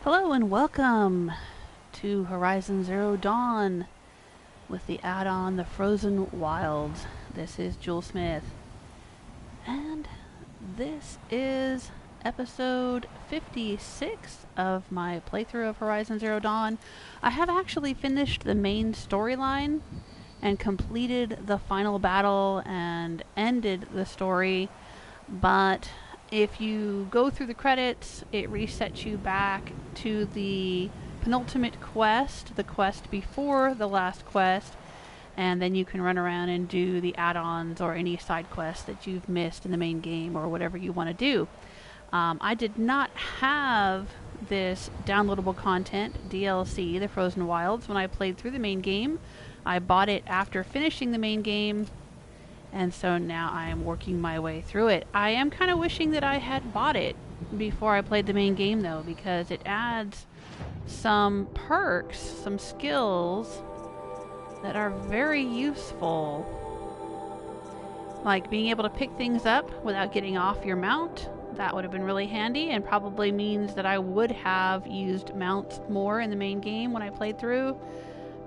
Hello and welcome to Horizon Zero Dawn with the add-on The Frozen Wilds. This is Jewel Smith, and this is episode 56 of my playthrough of Horizon Zero Dawn. I have actually finished the main storyline and completed the final battle and ended the story, but if you go through the credits, it resets you back to the penultimate quest, the quest before the last quest, and then you can run around and do the add-ons or any side quests that you've missed in the main game or whatever you want to do. I did not have this downloadable content, DLC, The Frozen Wilds, when I played through the main game. I bought it after finishing the main game, and so now I am working my way through it. I am kind of wishing that I had bought it before I played the main game, though, because it adds some perks, some skills that are very useful. Like being able to pick things up without getting off your mount. That would have been really handy, and probably means that I would have used mounts more in the main game when I played through.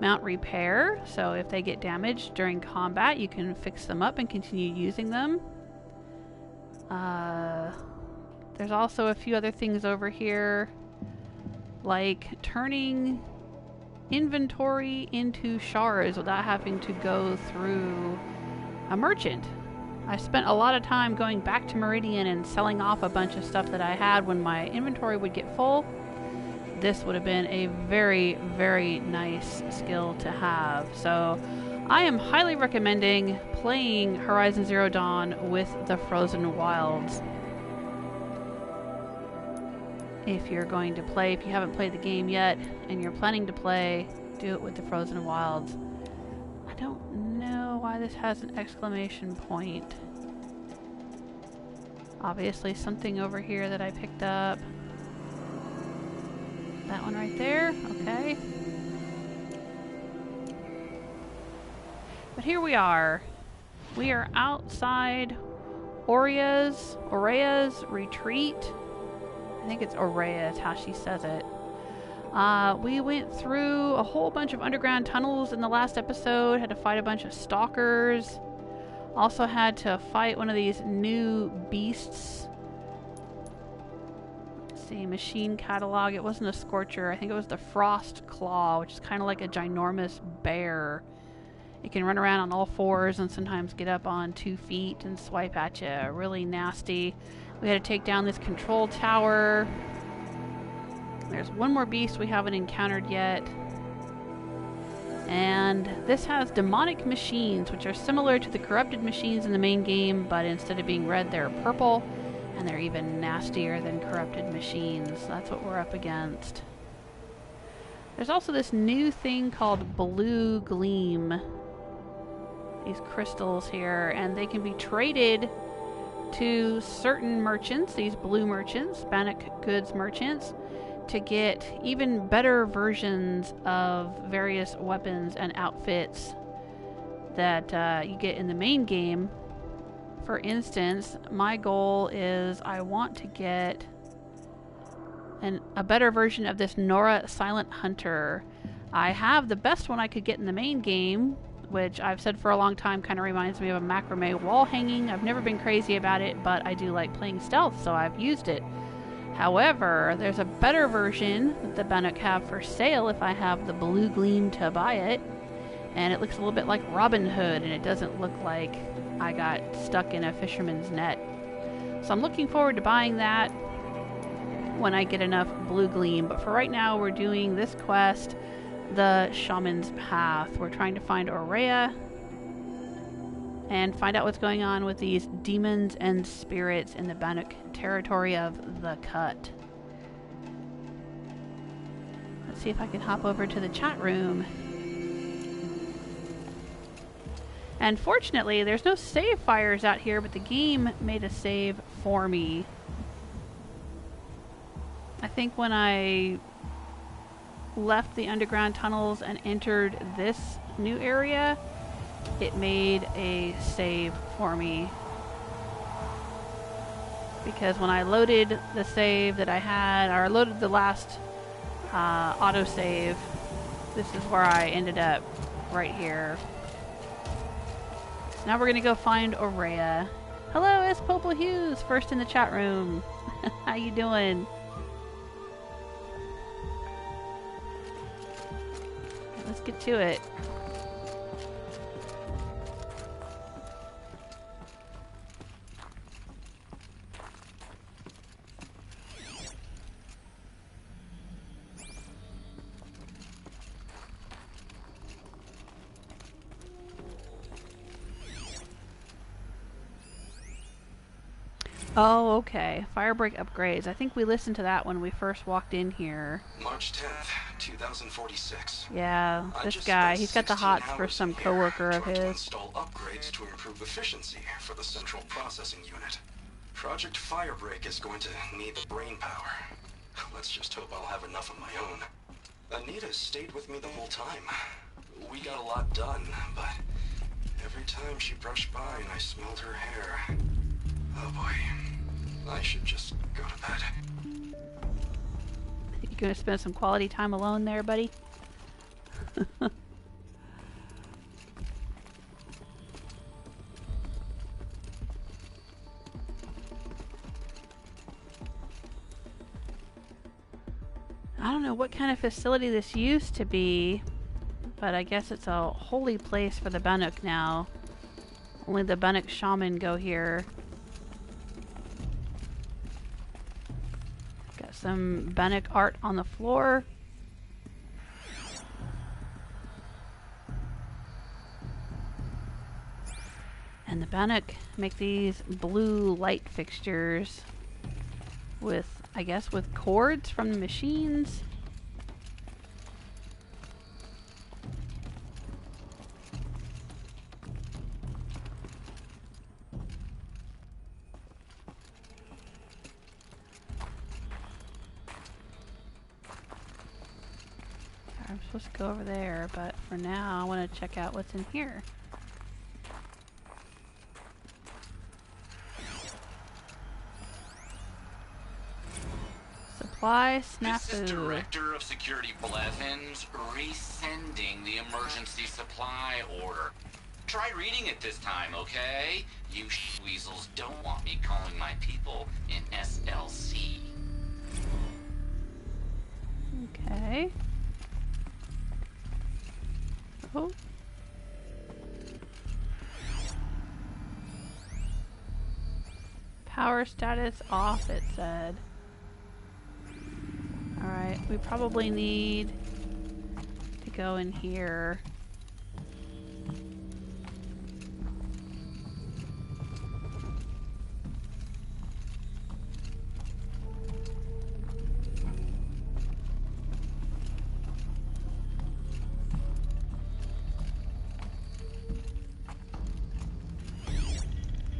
Mount repair, so if they get damaged during combat, you can fix them up and continue using them. There's also a few other things over here, like turning inventory into shards without having to go through a merchant. I spent a lot of time going back to Meridian and selling off a bunch of stuff that I had when my inventory would get full. This would have been a very, very nice skill to have. So I am highly recommending playing Horizon Zero Dawn with the Frozen Wilds. If you're going to play, if you haven't played the game yet and you're planning to play, do it with the Frozen Wilds. I don't know why this has an exclamation point. Obviously something over here that I picked up. That one right there, okay. But here we are. We are outside Ourea's retreat. I think it's Ourea is how she says it. We went through a whole bunch of underground tunnels in the last episode, had to fight a bunch of stalkers. Also had to fight one of these new beasts. See, machine catalog. It wasn't a Scorcher. I think it was the Frost Claw, which is kind of like a ginormous bear. It can run around on all fours and sometimes get up on 2 feet and swipe at you. Really nasty. We had to take down this control tower. There's one more beast we haven't encountered yet. And this has demonic machines, which are similar to the corrupted machines in the main game, but instead of being red, they're purple. And they're even nastier than corrupted machines. That's what we're up against. There's also this new thing called blue Gleam. These crystals here, and they can be traded to certain merchants, these blue merchants, Bannock goods merchants, to get even better versions of various weapons and outfits that you get in the main game. For instance, my goal is I want to get a better version of this Nora Silent Hunter. I have the best one I could get in the main game, which I've said for a long time kind of reminds me of a macrame wall hanging. I've never been crazy about it, but I do like playing stealth, so I've used it. However, there's a better version that the Bannock have for sale if I have the blue Gleam to buy it. And it looks a little bit like Robin Hood, and it doesn't look like I got stuck in a fisherman's net. So I'm looking forward to buying that when I get enough blue Gleam. But for right now, we're doing this quest, the Shaman's Path. We're trying to find Ourea and find out what's going on with these demons and spirits in the Bannock territory of the Cut. Let's see if I can hop over to the chat room. And fortunately, there's no save fires out here, but the game made a save for me. I think when I left the underground tunnels and entered this new area, it made a save for me. Because when I loaded the save that I had, or loaded the last autosave. This is where I ended up, right here. Now we're gonna go find Ourea. Hello, it's Popol Hughes, first in the chat room. How you doing? Let's get to it. Oh, okay. Firebreak upgrades. I think we listened to that when we first walked in here. March 10th, 2046. Yeah, this guy, he's got the hots for some coworker of his. Install upgrades to improve efficiency for the central processing unit. Project Firebreak is going to need the brain power. Let's just hope I'll have enough of my own. Anita stayed with me the whole time. We got a lot done, but every time she brushed by and I smelled her hair... Oh boy, I should just go to bed. You gonna spend some quality time alone there, buddy? I don't know what kind of facility this used to be, but I guess it's a holy place for the Bannock now. Only the Bannock shaman go here. Got some Bannock art on the floor. And the Bannock make these blue light fixtures with, I guess, with cords from the machines. I'm supposed to go over there, but for now I want to check out what's in here. Supply Snafu. This is Director of Security Blevins resending the emergency supply order. Try reading it this time, okay? You weasels don't want me calling my people in SLC. Okay. Oh. Power status off, it said. Alright, we probably need to go in here.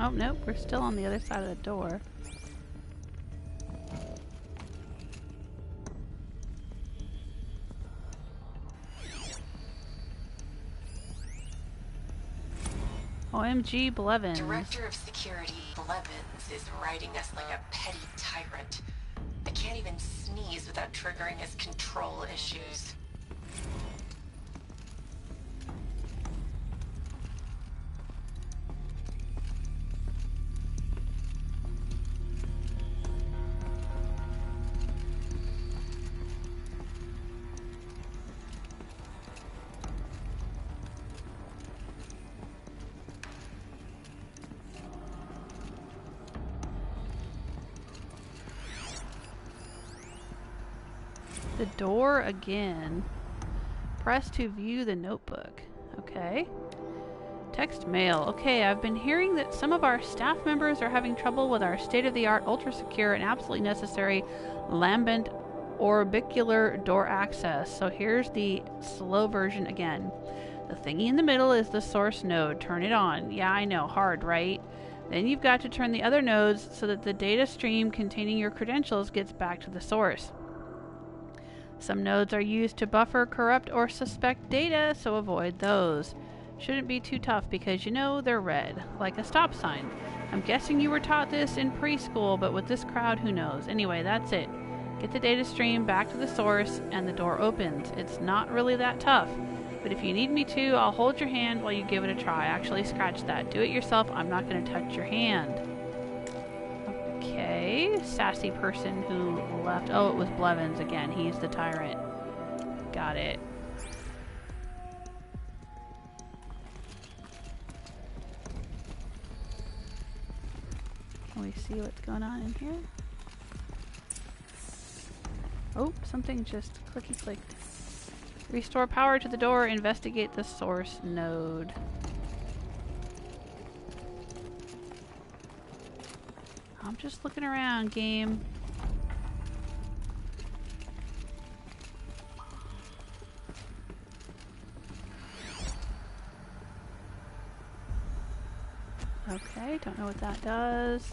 Oh, nope, we're still on the other side of the door. OMG Blevins. Director of Security Blevins is riding us like a petty tyrant. I can't even sneeze without triggering his control issues. The door again. Press to view the notebook. Okay. Text mail. Okay, I've been hearing that some of our staff members are having trouble with our state-of-the-art, ultra-secure, and absolutely necessary lambent orbicular door access. So here's the slow version again. The thingy in the middle is the source node. Turn it on. Yeah, I know. Hard, right? Then you've got to turn the other nodes so that the data stream containing your credentials gets back to the source. Some nodes are used to buffer, corrupt, or suspect data, so avoid those. Shouldn't be too tough because you know they're red, like a stop sign. I'm guessing you were taught this in preschool, but with this crowd, who knows? Anyway, that's it. Get the data stream back to the source, and the door opens. It's not really that tough. But if you need me to, I'll hold your hand while you give it a try. Actually, scratch that. Do it yourself. I'm not going to touch your hand. Okay. Sassy person who left. Oh, it was Blevins again. He's the tyrant. Got it. Can we see what's going on in here? Oh, something just clicky-clicked. Restore power to the door. Investigate the source node. I'm just looking around, game. Okay, don't know what that does.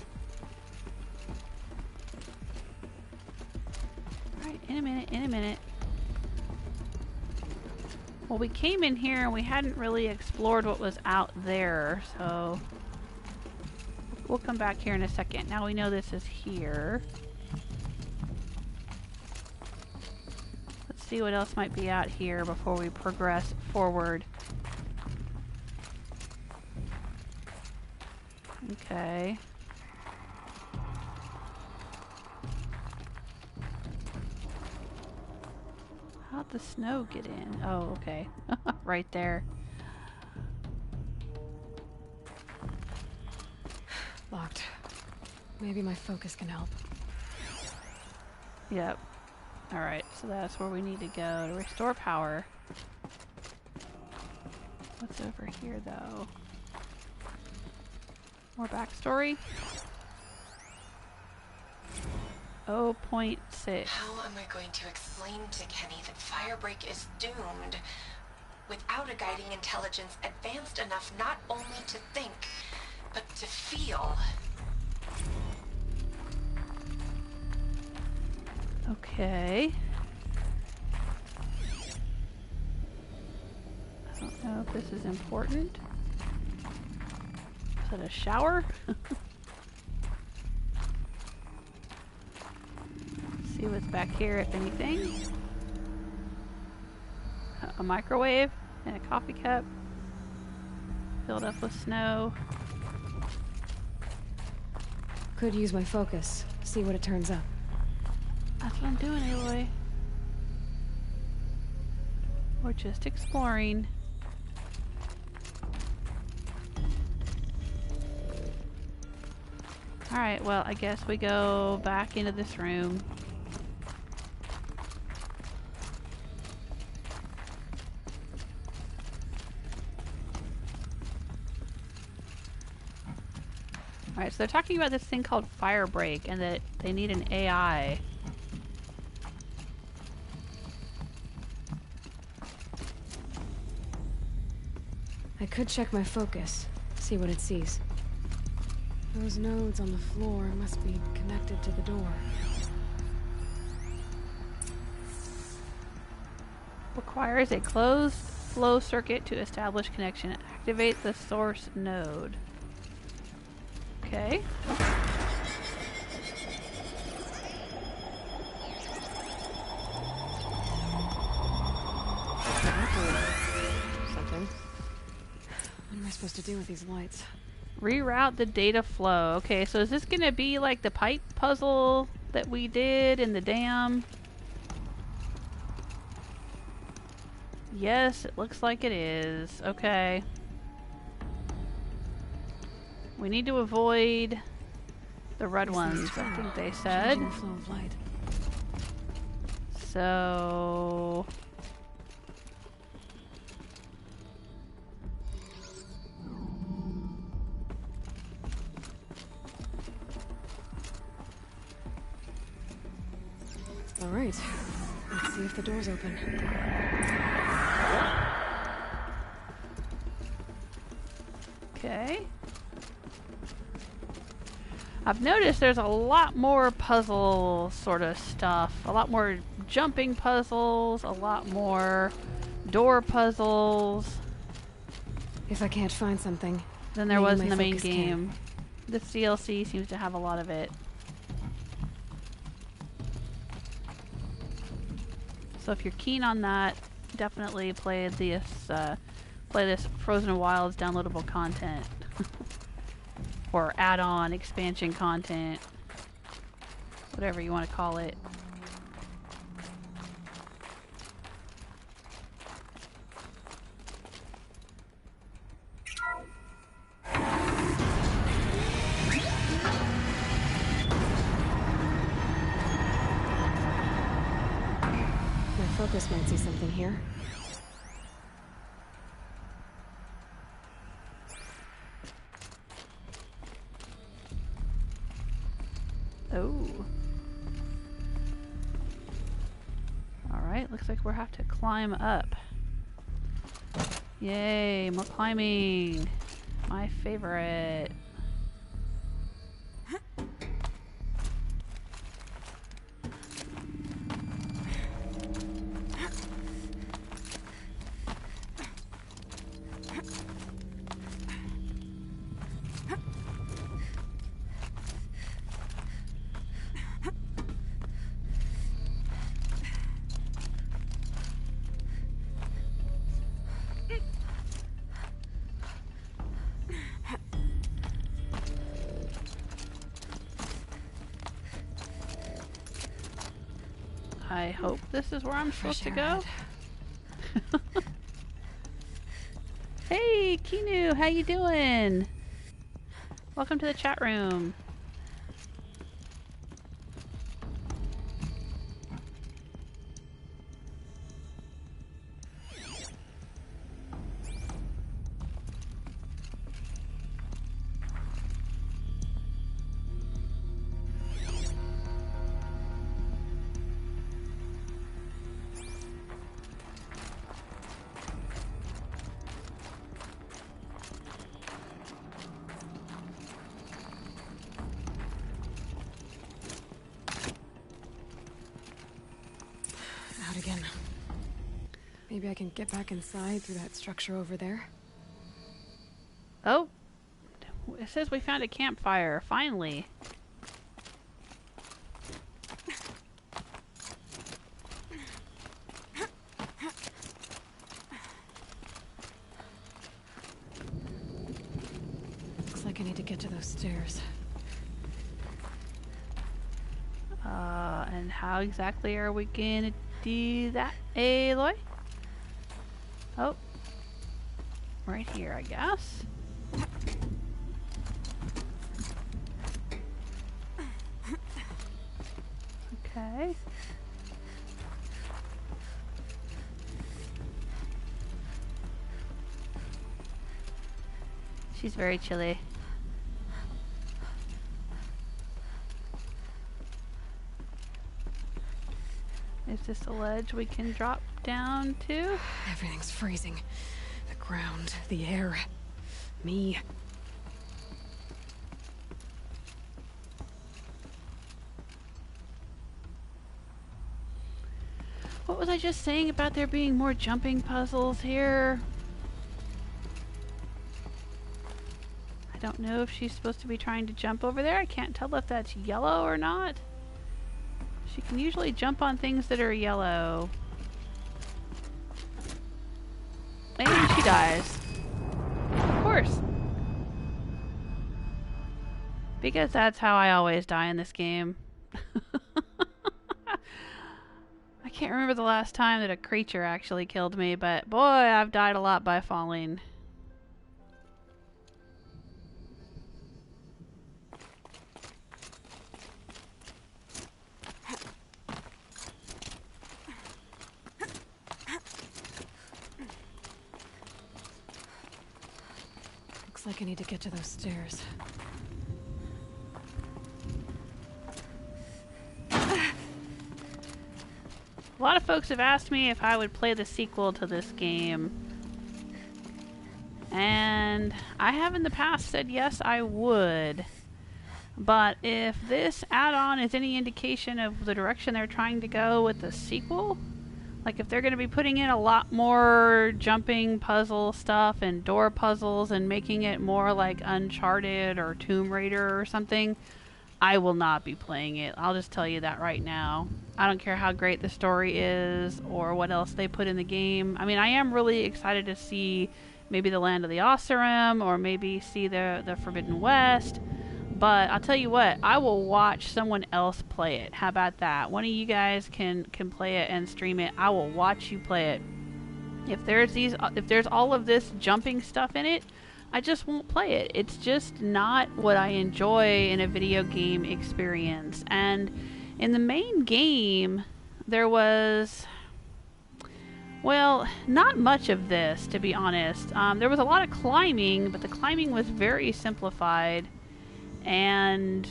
Alright, in a minute. Well, we came in here and we hadn't really explored what was out there, so we'll come back here in a second. Now we know this is here. Let's see what else might be out here before we progress forward. Okay. How'd the snow get in? Oh, okay. Right there. Locked. Maybe my focus can help. Yep. Alright, so that's where we need to go to restore power. What's over here, though? More backstory? 0.6. How am I going to explain to Kenny that Firebreak is doomed without a guiding intelligence advanced enough not only to think, but to feel? Okay. I don't know if this is important. Is it a shower? See what's back here, if anything. A microwave and a coffee cup filled up with snow. Could use my focus. See what it turns up. That's what I'm doing, Aloy. We're just exploring. Alright, well, I guess we go back into this room. Alright, so they're talking about this thing called Firebreak and that they need an AI. I could check my focus, see what it sees. Those nodes on the floor must be connected to the door. Requires a closed flow circuit to establish connection. Activate the source node. Okay. Something. What am I supposed to do with these lights? Reroute the data flow. Okay, so is this gonna be like the pipe puzzle that we did in the dam? Yes, it looks like it is. Okay. We need to avoid the red ones, I think they said. Changing the flow of light. So... All right. Let's see if the door's open. Okay. I've noticed there's a lot more puzzle sort of stuff. A lot more jumping puzzles, a lot more door puzzles. If I can't find something, than there maybe was my in the main focus game. This DLC seems to have a lot of it. So if you're keen on that, definitely play this Frozen Wilds downloadable content. Or add-on expansion content. Whatever you want to call it. My focus might see something here. Oh. Alright, looks like we'll have to climb up. Yay, more climbing. My favorite. I hope this is where I'm supposed to go. Hey, Kinu, how you doing? Welcome to the chat room. Again. Maybe I can get back inside through that structure over there. Oh, it says we found a campfire, finally. Looks like I need to get to those stairs. And how exactly are we gonna do that, Aloy? Oh, right here, I guess. Okay. She's very chilly. Is this a ledge we can drop down to? Everything's freezing. The ground, the air, me. What was I just saying about there being more jumping puzzles here? I don't know if she's supposed to be trying to jump over there. I can't tell if that's yellow or not. She can usually jump on things that are yellow. And she dies. Of course. Because that's how I always die in this game. I can't remember the last time that a creature actually killed me, but boy, I've died a lot by falling. Like I need to get to those stairs. A lot of folks have asked me if I would play the sequel to this game. And I have in the past said yes, I would. But if this add-on is any indication of the direction they're trying to go with the sequel, like if they're going to be putting in a lot more jumping puzzle stuff and door puzzles and making it more like Uncharted or Tomb Raider or something, I will not be playing it. I'll just tell you that right now. I don't care how great the story is or what else they put in the game. I mean, I am really excited to see maybe the Land of the Oseram or maybe see the Forbidden West. But I'll tell you what, I will watch someone else play it. How about that? One of you guys can play it and stream it. I will watch you play it. If there's all of this jumping stuff in it, I just won't play it. It's just not what I enjoy in a video game experience. And in the main game, there was, well, not much of this, to be honest. There was a lot of climbing, but the climbing was very simplified. And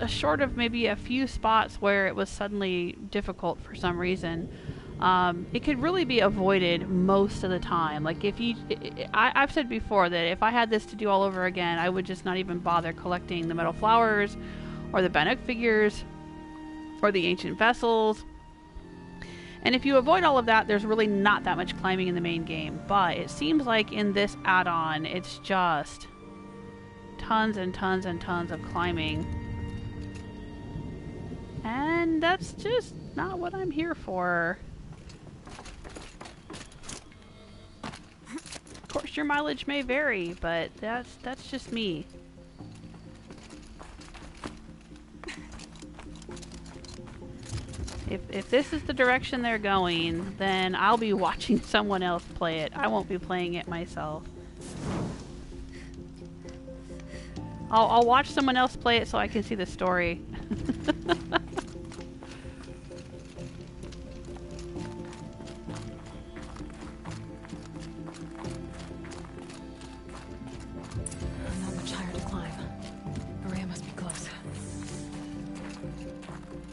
short of maybe a few spots where it was suddenly difficult for some reason, it could really be avoided most of the time. Like if you, I've said before that if I had this to do all over again, I would just not even bother collecting the metal flowers or the Bannock figures or the ancient vessels. And if you avoid all of that, there's really not that much climbing in the main game. But it seems like in this add-on, it's just tons and tons and tons of climbing. And that's just not what I'm here for. Of course, your mileage may vary, but that's just me. If this is the direction they're going, then I'll be watching someone else play it. I won't be playing it myself. I'll watch someone else play it so I can see the story. Not much higher to climb. Ourea must be close.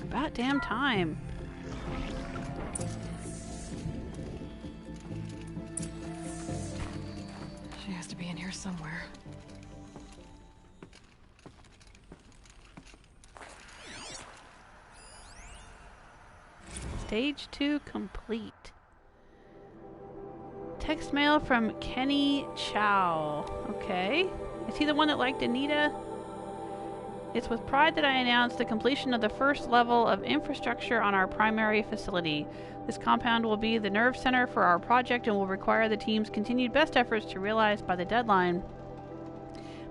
About damn time. She has to be in here somewhere. Stage 2 complete. Text mail from Kenny Chow. Okay. Is he the one that liked Anita? It's with pride that I announce the completion of the first level of infrastructure on our primary facility. This compound will be the nerve center for our project and will require the team's continued best efforts to realize by the deadline.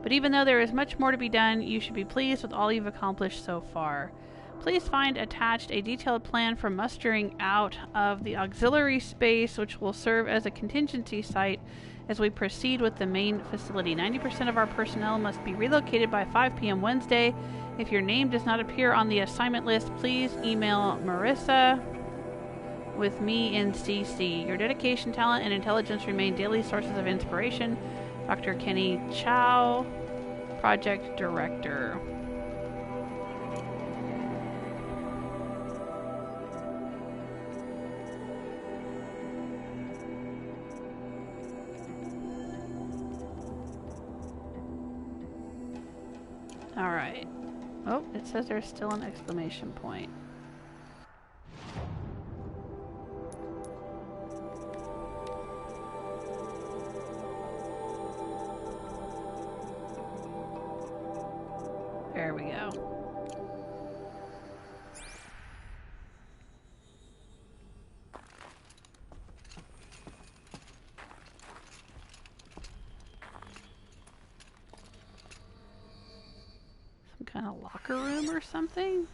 But even though there is much more to be done, you should be pleased with all you've accomplished so far. Please find attached a detailed plan for mustering out of the auxiliary space, which will serve as a contingency site as we proceed with the main facility. 90% of our personnel must be relocated by 5 p.m. Wednesday. If your name does not appear on the assignment list, please email Marissa with me in CC. Your dedication, talent, and intelligence remain daily sources of inspiration. Dr. Kenny Chow, Project Director. Alright. Oh, it says there's still an exclamation point. There we go. Some kind of locker room or something?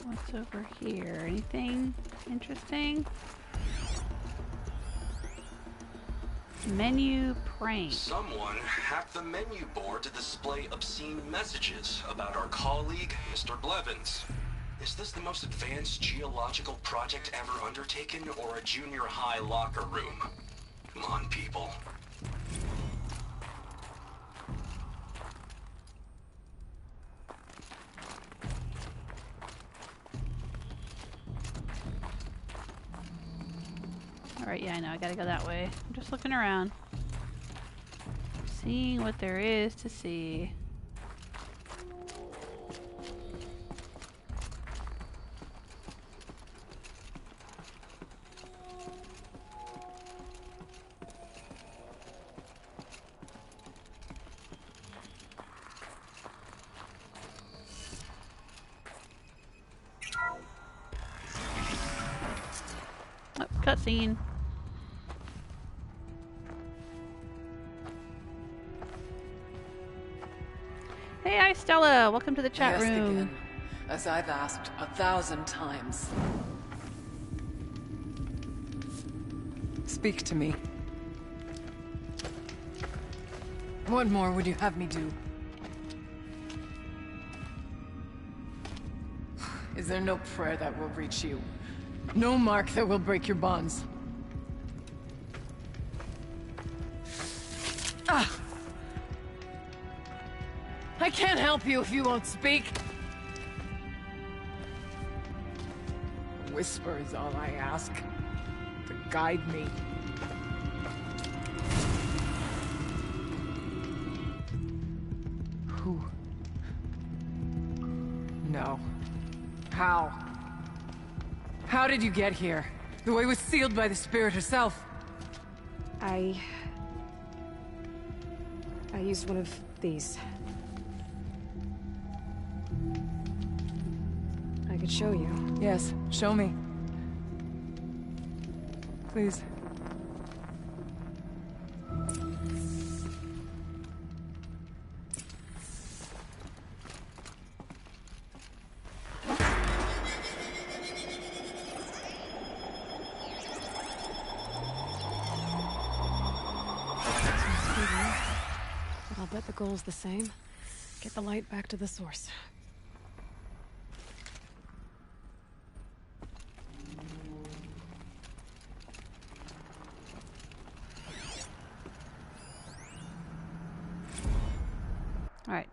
What's over here? Anything interesting? Menu prank. Someone hacked the menu board to display obscene messages about our colleague, Mr. Blevins. Is this the most advanced geological project ever undertaken, or a junior high locker room? Come on, people. right? Yeah, I know. I gotta go that way. I'm just looking around. Seeing what there is to see. Oh, cutscene. Hey, hi Stella. Welcome to the chat room. Again, as I've asked 1,000 times. Speak to me. What more would you have me do? Is there no prayer that will reach you? No mark that will break your bonds? Ah! I can't help you if you won't speak. A whisper is all I ask. To guide me. Who? No. How? How did you get here? The way was sealed by the spirit herself. I used one of these. I could show you. Yes, show me. Please. But I'll bet the goal's the same. Get the light back to the source. Alright.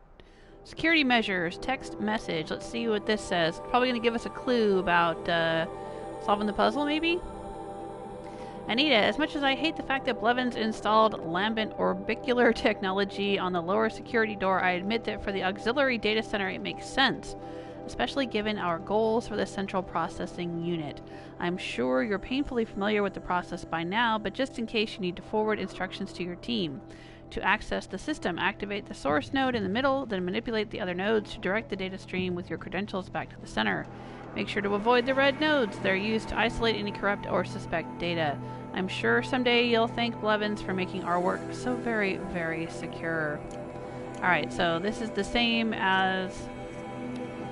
Security measures. Text message. Let's see what this says. Probably going to give us a clue about solving the puzzle, maybe? Anita, as much as I hate the fact that Blevins installed lambent orbicular technology on the lower security door, I admit that for the auxiliary data center it makes sense, especially given our goals for the central processing unit. I'm sure you're painfully familiar with the process by now, but just in case you need to forward instructions to your team. To access the system, activate the source node in the middle, then manipulate the other nodes to direct the data stream with your credentials back to the center. Make sure to avoid the red nodes. They're used to isolate any corrupt or suspect data. I'm sure someday you'll thank Blevins for making our work so very, very secure. Alright, so this is the same as...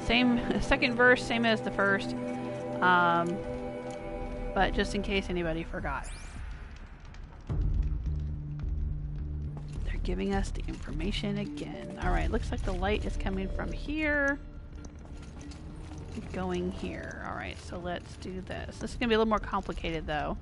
second verse, same as the first. But just in case anybody forgot. They're giving us the information again. Alright, looks like the light is coming from here. Going here. Alright, so let's do this. This is going to be a little more complicated though.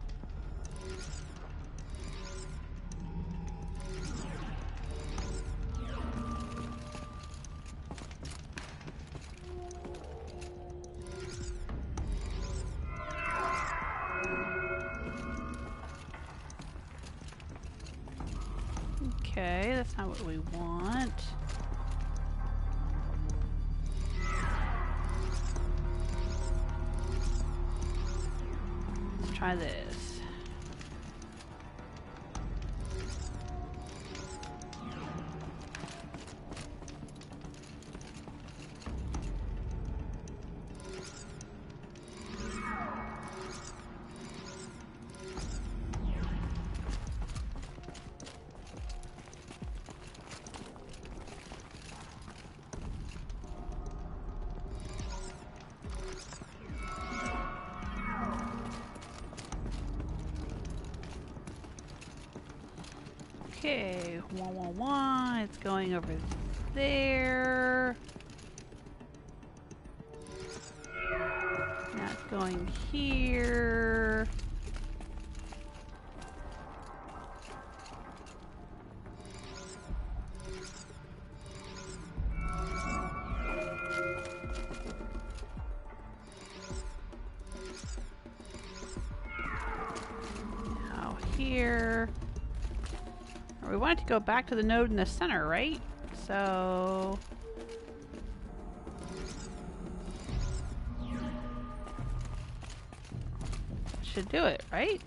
Okay, that's not what we want. Let's try this. Okay, it's going over there. Now it's going here. here. Or we wanted to go back to the node in the center, right? So... should do it, right?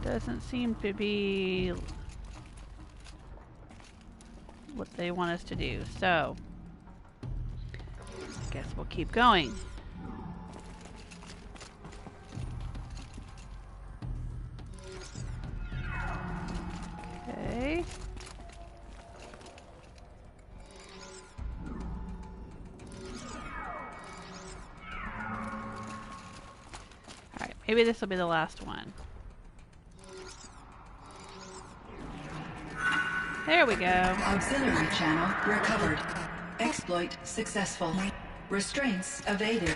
Doesn't seem to be what they want us to do, so guess we'll keep going. Okay. Alright, maybe this will be the last one. There we go. Auxiliary channel recovered. Exploit successful. Restraints evaded.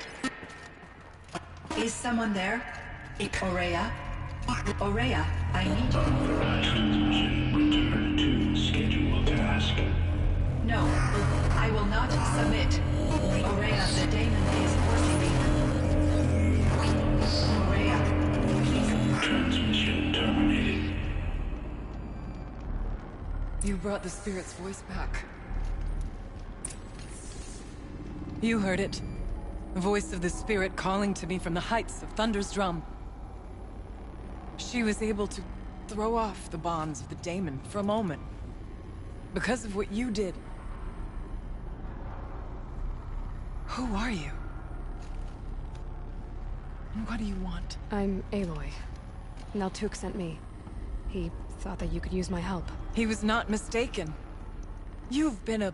Is someone there? Ourea? Ourea, I need you. Return to scheduled task. No, I will not submit. Ourea, the daemon is forcing me. Ourea, please. Transmission terminated. You brought the spirit's voice back. You heard it. The voice of the spirit calling to me from the heights of Thunder's drum. She was able to throw off the bonds of the daemon for a moment. Because of what you did. Who are you? And what do you want? I'm Aloy. Naltuk sent me. He thought that you could use my help. He was not mistaken. You've been a...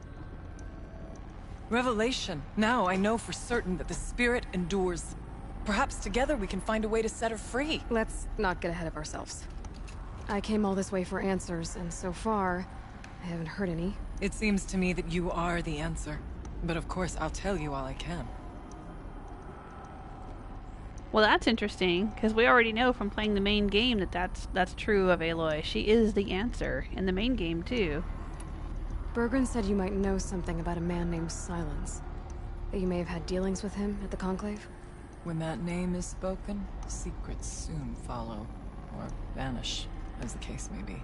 revelation. Now I know for certain that the spirit endures. Perhaps together we can find a way to set her free. Let's not get ahead of ourselves. I came all this way for answers, and so far, I haven't heard any. It seems to me that you are the answer. But of course, I'll tell you all I can. Well, that's interesting, because we already know from playing the main game that that's true of Aloy. She is the answer in the main game, too. Bergren said you might know something about a man named Silence. That you may have had dealings with him at the Conclave? When that name is spoken, secrets soon follow. Or vanish, as the case may be.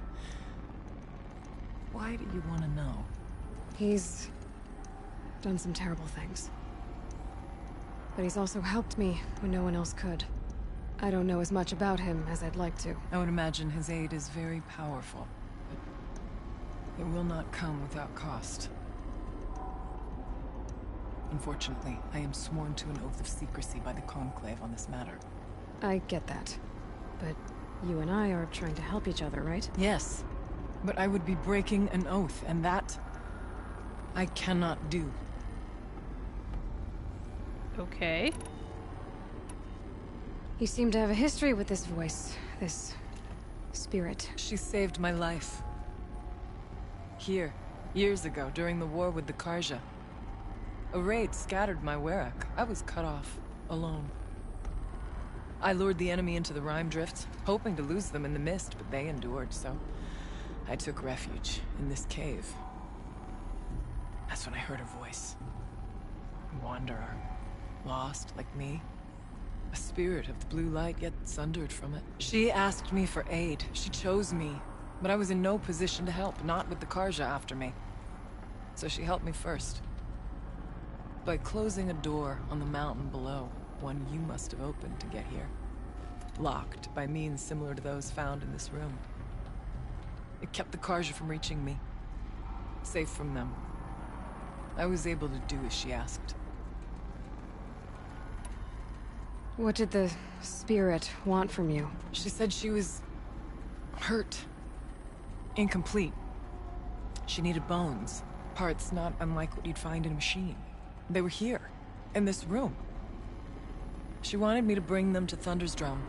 Why do you want to know? He's done some terrible things. But he's also helped me when no one else could. I don't know as much about him as I'd like to. I would imagine his aid is very powerful. But it will not come without cost. Unfortunately, I am sworn to an oath of secrecy by the Conclave on this matter. I get that. But you and I are trying to help each other, right? Yes. But I would be breaking an oath, and that... I cannot do. Okay. You seem to have a history with this voice, this spirit. She saved my life. Here, years ago, during the war with the Karja. A raid scattered my Werak. I was cut off, alone. I lured the enemy into the Rime Drifts, hoping to lose them in the mist, but they endured, so I took refuge in this cave. That's when I heard her voice. A wanderer. Lost, like me. A spirit of the blue light, yet sundered from it. She asked me for aid. She chose me. But I was in no position to help, not with the Karja after me. So she helped me first. By closing a door on the mountain below, one you must have opened to get here. Locked by means similar to those found in this room. It kept the Karja from reaching me. Safe from them. I was able to do as she asked. What did the spirit want from you? She said she was... hurt. Incomplete. She needed bones. Parts not unlike what you'd find in a machine. They were here, in this room. She wanted me to bring them to Thunder's drum.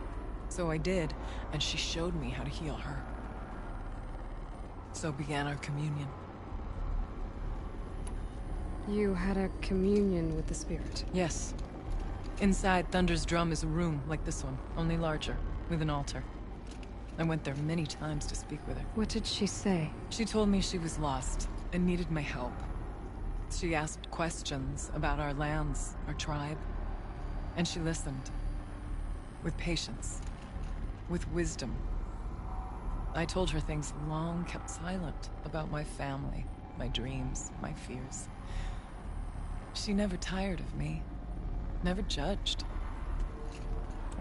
So I did, and she showed me how to heal her. So began our communion. You had a communion with the spirit? Yes. Inside Thunder's drum is a room like this one, only larger, with an altar. I went there many times to speak with her. What did she say? She told me she was lost and needed my help. She asked questions about our lands, our tribe. And she listened. With patience. With wisdom. I told her things long kept silent about my family, my dreams, my fears. She never tired of me. Never judged.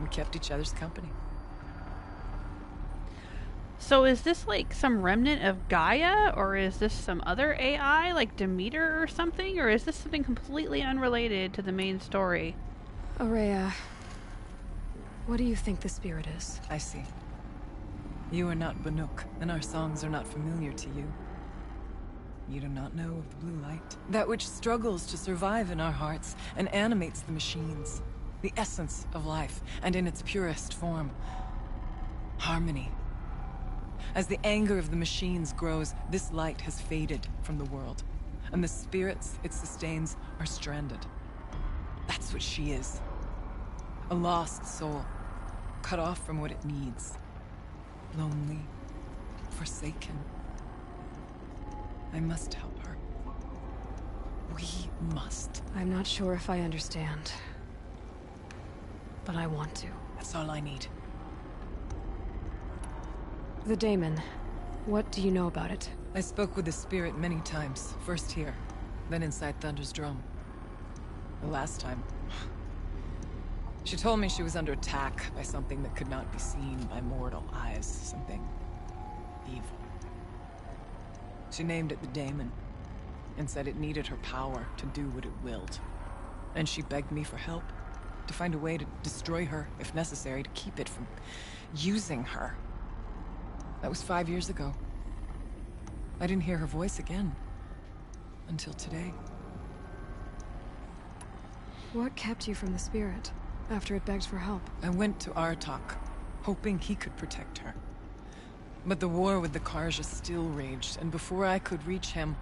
We kept each other's company. So is this like some remnant of Gaia, or is this some other AI, like Demeter or something? Or is this something completely unrelated to the main story? Ourea, what do you think the spirit is? I see. You are not Banuk, and our songs are not familiar to you. You do not know of the blue light. That which struggles to survive in our hearts and animates the machines. The essence of life, and in its purest form. Harmony. As the anger of the machines grows, this light has faded from the world, and the spirits it sustains are stranded. That's what she is. A lost soul, cut off from what it needs. Lonely, forsaken. I must help her. We must. I'm not sure if I understand, but I want to. That's all I need. The daemon. What do you know about it? I spoke with the spirit many times. First here, then inside Thunder's drum. The last time... She told me she was under attack by something that could not be seen by mortal eyes. Something... evil. She named it the daemon, and said it needed her power to do what it willed. And she begged me for help, to find a way to destroy her, if necessary, to keep it from using her. That was 5 years ago. I didn't hear her voice again. Until today. What kept you from the spirit, after it begged for help? I went to Artok, hoping he could protect her. But the war with the Karja still raged, and before I could reach him...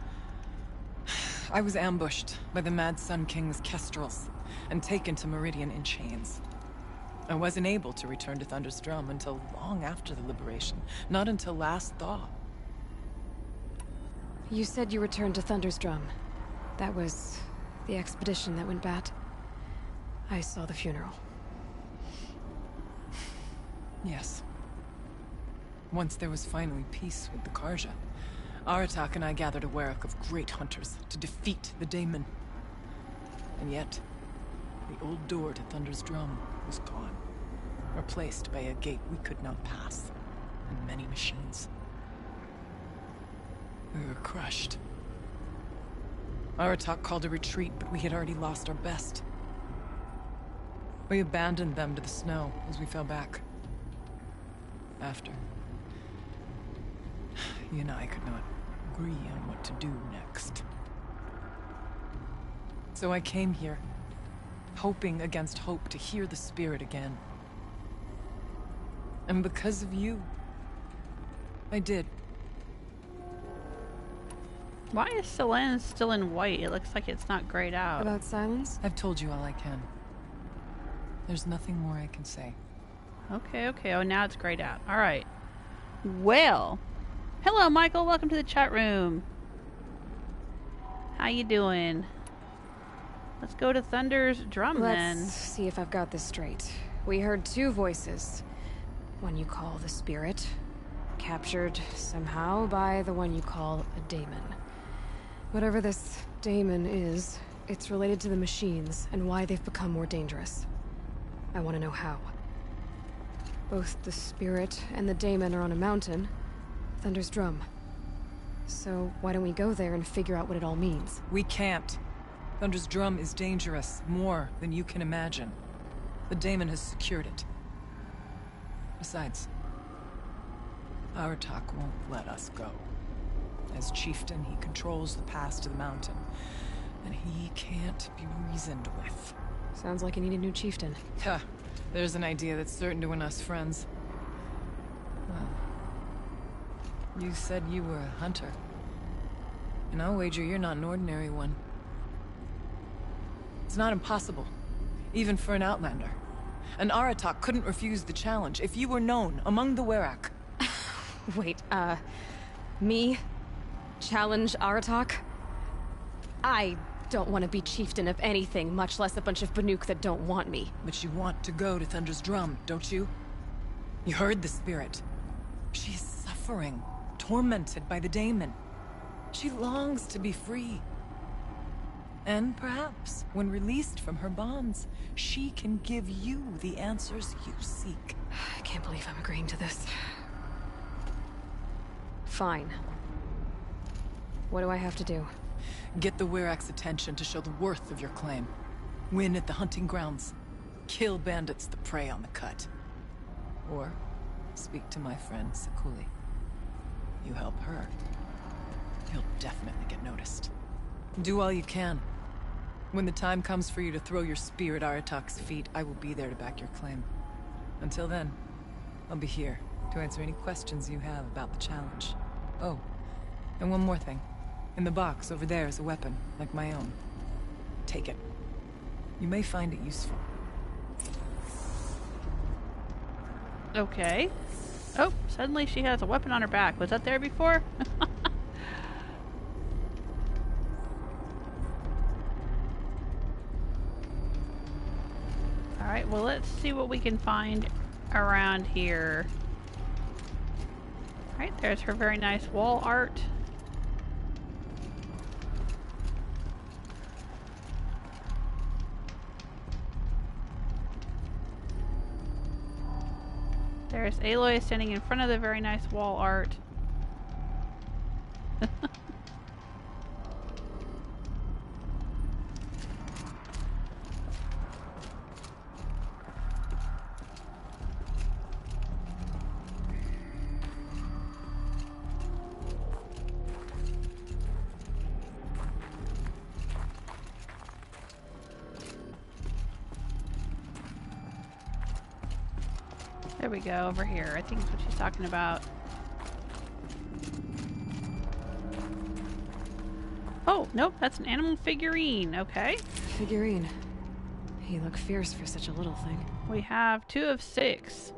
I was ambushed by the Mad Sun King's kestrels, and taken to Meridian in chains. I wasn't able to return to Thunder's drum until long after the liberation. Not until last thaw. You said you returned to Thunder's drum. That was the expedition that went bad. I saw the funeral. Yes. Once there was finally peace with the Karja, Aratak and I gathered a wereck of great hunters to defeat the daemon. And yet, the old door to Thunder's drum was gone, replaced by a gate we could not pass, and many machines. We were crushed. Aratak called a retreat, but we had already lost our best. We abandoned them to the snow as we fell back. After, you and I could not agree on what to do next. So I came here, hoping against hope to hear the spirit again. And because of you, I did. Why is Selene still in white? It looks like it's not grayed out. About silence? I've told you all I can. There's nothing more I can say. Okay, okay. Oh, now it's grayed out. All right. Well, hello, Michael. Welcome to the chat room. How you doing? Let's go to Thunder's drum then. Let's see if I've got this straight. We heard two voices. One you call the spirit, captured somehow by the one you call a daemon. Whatever this daemon is, it's related to the machines and why they've become more dangerous. I want to know how. Both the spirit and the daemon are on a mountain, Thunder's drum. So why don't we go there and figure out what it all means? We can't. Thunder's drum is dangerous, more than you can imagine. The daemon has secured it. Besides, Aratak won't let us go. As chieftain, he controls the pass to the mountain, and he can't be reasoned with. Sounds like you need a new chieftain. Ha! There's an idea that's certain to win us friends. Well, you said you were a hunter. And I'll wager you're not an ordinary one. It's not impossible, even for an outlander. And Aratak couldn't refuse the challenge if you were known among the Werak. Wait, me? Challenge Aratak? I don't want to be chieftain of anything, much less a bunch of Banuk that don't want me. But you want to go to Thunder's Drum, don't you? You heard the spirit. She's suffering, tormented by the daemon. She longs to be free. And perhaps, when released from her bonds, she can give you the answers you seek. I can't believe I'm agreeing to this. Fine. What do I have to do? Get the Werak's attention to show the worth of your claim. Win at the hunting grounds. Kill bandits that prey on the cut. Or speak to my friend Sakuli. You help her, you'll definitely get noticed. Do all you can. When the time comes for you to throw your spear at Aratak's feet, I will be there to back your claim. Until then, I'll be here to answer any questions you have about the challenge. Oh, and one more thing. In the box over there is a weapon, like my own. Take it. You may find it useful. Okay. Oh, suddenly she has a weapon on her back. Was that there before? Alright, well let's see what we can find around here. Alright, there's her very nice wall art. There's Aloy standing in front of the very nice wall art. There we go, over here. I think that's what she's talking about. Oh, nope, that's an animal figurine. Okay. Figurine. He looked fierce for such a little thing. We have 2 of 6.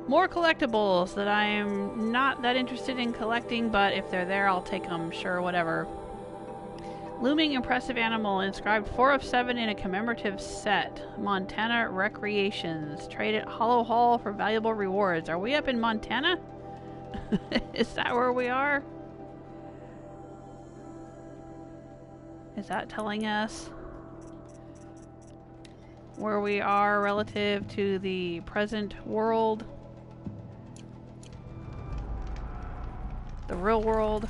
More collectibles that I am not that interested in collecting, but if they're there, I'll take them. Sure, whatever. Looming impressive animal inscribed 4 of 7 in a commemorative set. Montana Recreations. Trade at Hollow Hall for valuable rewards. Are we up in Montana? Is that where we are? Is that telling us where we are relative to the present world? The real world?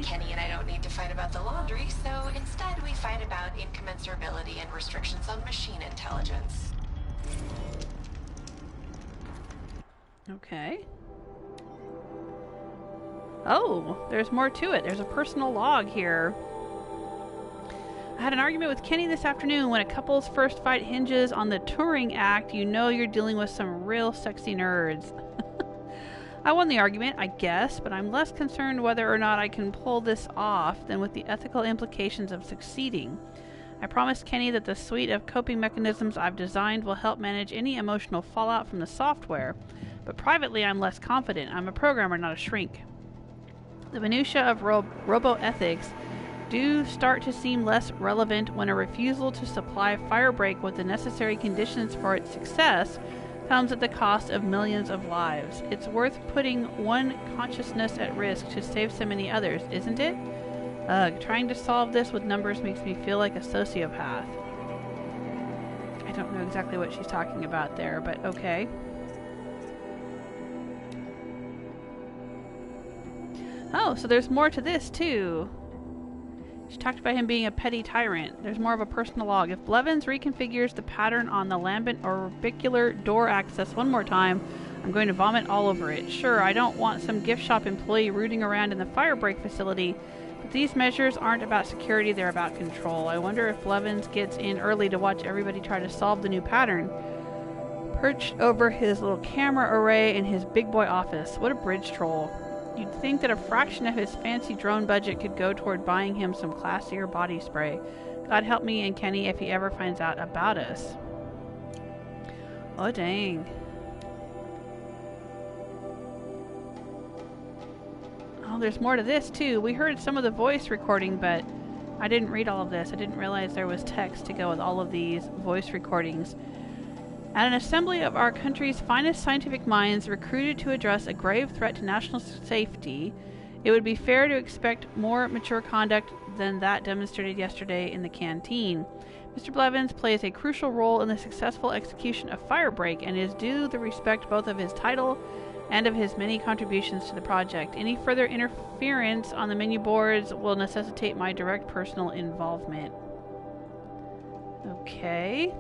Kenny and I don't need to fight about the laundry, so instead we fight about incommensurability and restrictions on machine intelligence. Okay. Oh, there's more to it. There's a personal log here. I had an argument with Kenny this afternoon. When a couple's first fight hinges on the Turing Act, you know you're dealing with some real sexy nerds. I won the argument, I guess, but I'm less concerned whether or not I can pull this off than with the ethical implications of succeeding. I promised Kenny that the suite of coping mechanisms I've designed will help manage any emotional fallout from the software, but privately I'm less confident. I'm a programmer, not a shrink. The minutiae of robo-ethics do start to seem less relevant when a refusal to supply Firebreak with the necessary conditions for its success comes at the cost of millions of lives. It's worth putting one consciousness at risk to save so many others, isn't it? Trying to solve this with numbers makes me feel like a sociopath. I don't know exactly what she's talking about there, but okay. Oh, so there's more to this too. She talked about him being a petty tyrant. There's more of a personal log. If Blevins reconfigures the pattern on the lambent orbicular door access one more time, I'm going to vomit all over it. Sure, I don't want some gift shop employee rooting around in the Firebreak facility, but these measures aren't about security, they're about control. I wonder if Blevins gets in early to watch everybody try to solve the new pattern. Perched over his little camera array in his big boy office. What a bridge troll. You'd think that a fraction of his fancy drone budget could go toward buying him some classier body spray. God help me and Kenny if he ever finds out about us. Oh, dang. Oh, there's more to this too. We heard some of the voice recording, but I didn't read all of this. I didn't realize there was text to go with all of these voice recordings. At an assembly of our country's finest scientific minds recruited to address a grave threat to national safety, it would be fair to expect more mature conduct than that demonstrated yesterday in the canteen. Mr. Blevins plays a crucial role in the successful execution of Firebreak and is due the respect both of his title and of his many contributions to the project. Any further interference on the menu boards will necessitate my direct personal involvement. Okay.